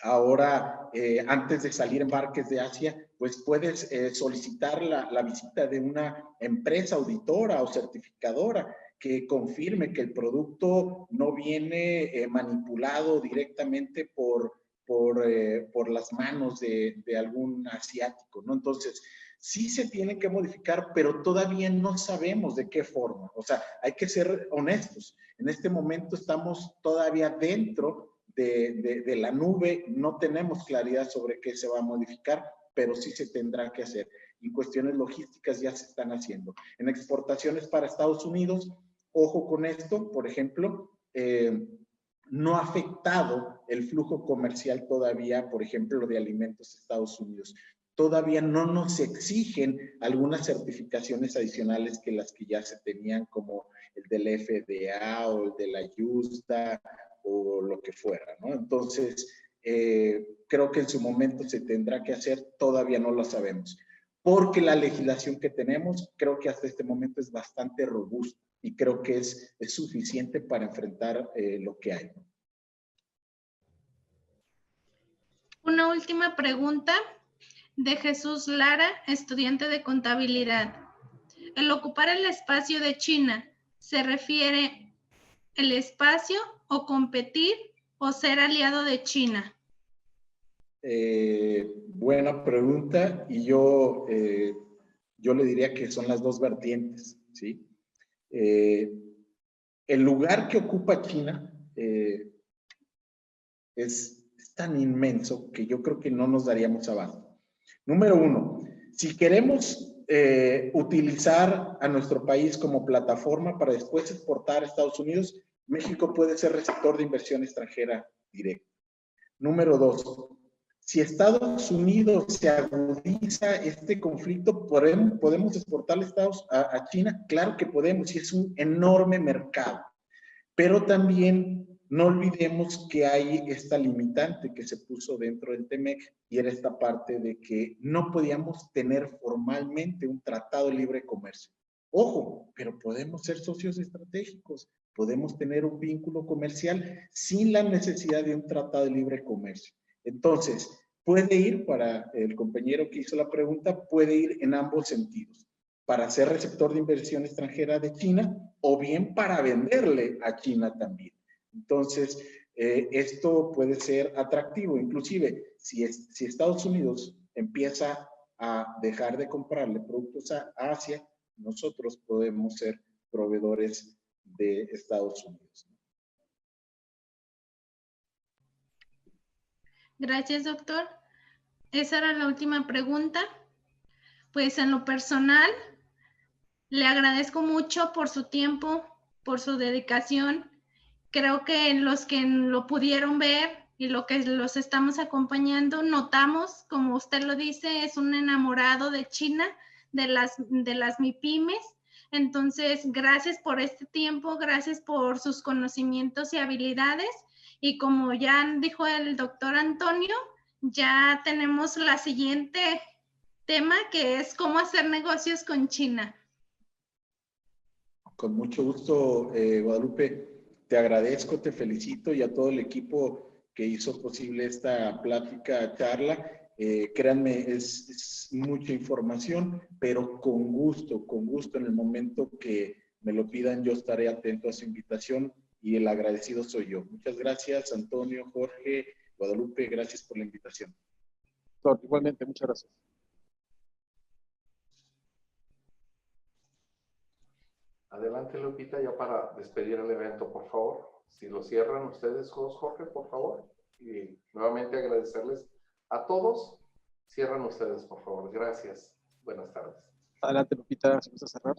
ahora, antes de salir embarques de Asia, pues puedes solicitar la visita de una empresa auditora o certificadora que confirme que el producto no viene manipulado directamente por las manos de algún asiático, ¿no? Entonces, sí se tiene que modificar, pero todavía no sabemos de qué forma. O sea, hay que ser honestos. En este momento estamos todavía dentro de la nube, no tenemos claridad sobre qué se va a modificar, pero sí se tendrá que hacer. Y cuestiones logísticas ya se están haciendo. En exportaciones para Estados Unidos, ojo con esto, por ejemplo, no ha afectado el flujo comercial todavía, por ejemplo, de alimentos a Estados Unidos. Todavía no nos exigen algunas certificaciones adicionales que las que ya se tenían, como el del FDA o el de la USDA o lo que fuera, ¿no? Entonces, creo que en su momento se tendrá que hacer, todavía no lo sabemos. porque la legislación que tenemos creo que hasta este momento es bastante robusta y creo que es suficiente para enfrentar lo que hay. Una última pregunta de Jesús Lara, estudiante de contabilidad. El ocupar el espacio de China, ¿se refiere el espacio o competir o ser aliado de China? Buena pregunta, y yo le diría que son las dos vertientes, ¿sí? El lugar que ocupa China es tan inmenso que yo creo que no nos daríamos abasto. Número uno, si queremos utilizar a nuestro país como plataforma para después exportar a Estados Unidos, México puede ser receptor de inversión extranjera directa. Número dos, si Estados Unidos se agudiza este conflicto, ¿podemos exportarle a China? Claro que podemos, y es un enorme mercado. Pero también no olvidemos que hay esta limitante que se puso dentro del TEMEC, y era esta parte de que no podíamos tener formalmente un tratado de libre comercio. Ojo, pero podemos ser socios estratégicos, podemos tener un vínculo comercial sin la necesidad de un tratado de libre comercio. Entonces, puede ir, para el compañero que hizo la pregunta, puede ir en ambos sentidos, para ser receptor de inversión extranjera de China o bien para venderle a China también. Entonces, esto puede ser atractivo. Inclusive, si Estados Unidos empieza a dejar de comprarle productos a Asia, nosotros podemos ser proveedores de Estados Unidos. Gracias, doctor. Esa era la última pregunta. Pues en lo personal, le agradezco mucho por su tiempo, por su dedicación. Creo que los que lo pudieron ver y lo que los estamos acompañando, notamos, como usted lo dice, es un enamorado de China, de las MIPYMES. Entonces, gracias por este tiempo, gracias por sus conocimientos y habilidades. Y como ya dijo el doctor Antonio, ya tenemos la siguiente tema, que es cómo hacer negocios con China. Con mucho gusto, Guadalupe. Te agradezco, te felicito, y a todo el equipo que hizo posible esta plática, charla. Créanme, es mucha información, pero con gusto, en el momento que me lo pidan, yo estaré atento a su invitación, y el agradecido soy yo. Muchas gracias, Antonio, Jorge, Guadalupe, gracias por la invitación. Igualmente, muchas gracias. Adelante, Lupita, ya para despedir el evento, por favor. Si lo cierran ustedes, Jorge, por favor. Y nuevamente agradecerles a todos. Cierran ustedes, por favor. Gracias. Buenas tardes. Adelante, Lupita, si gusta cerrar.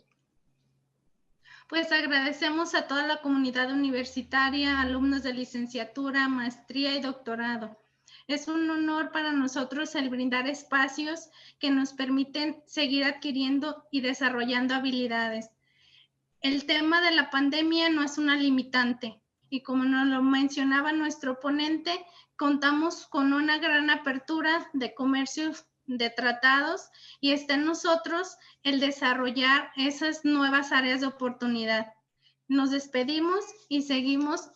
Pues agradecemos a toda la comunidad universitaria, alumnos de licenciatura, maestría y doctorado. Es un honor para nosotros el brindar espacios que nos permiten seguir adquiriendo y desarrollando habilidades. El tema de la pandemia no es una limitante, y como nos lo mencionaba nuestro ponente, contamos con una gran apertura de comercios, de tratados, y está en nosotros el desarrollar esas nuevas áreas de oportunidad. Nos despedimos y seguimos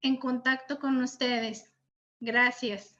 en contacto con ustedes. Gracias.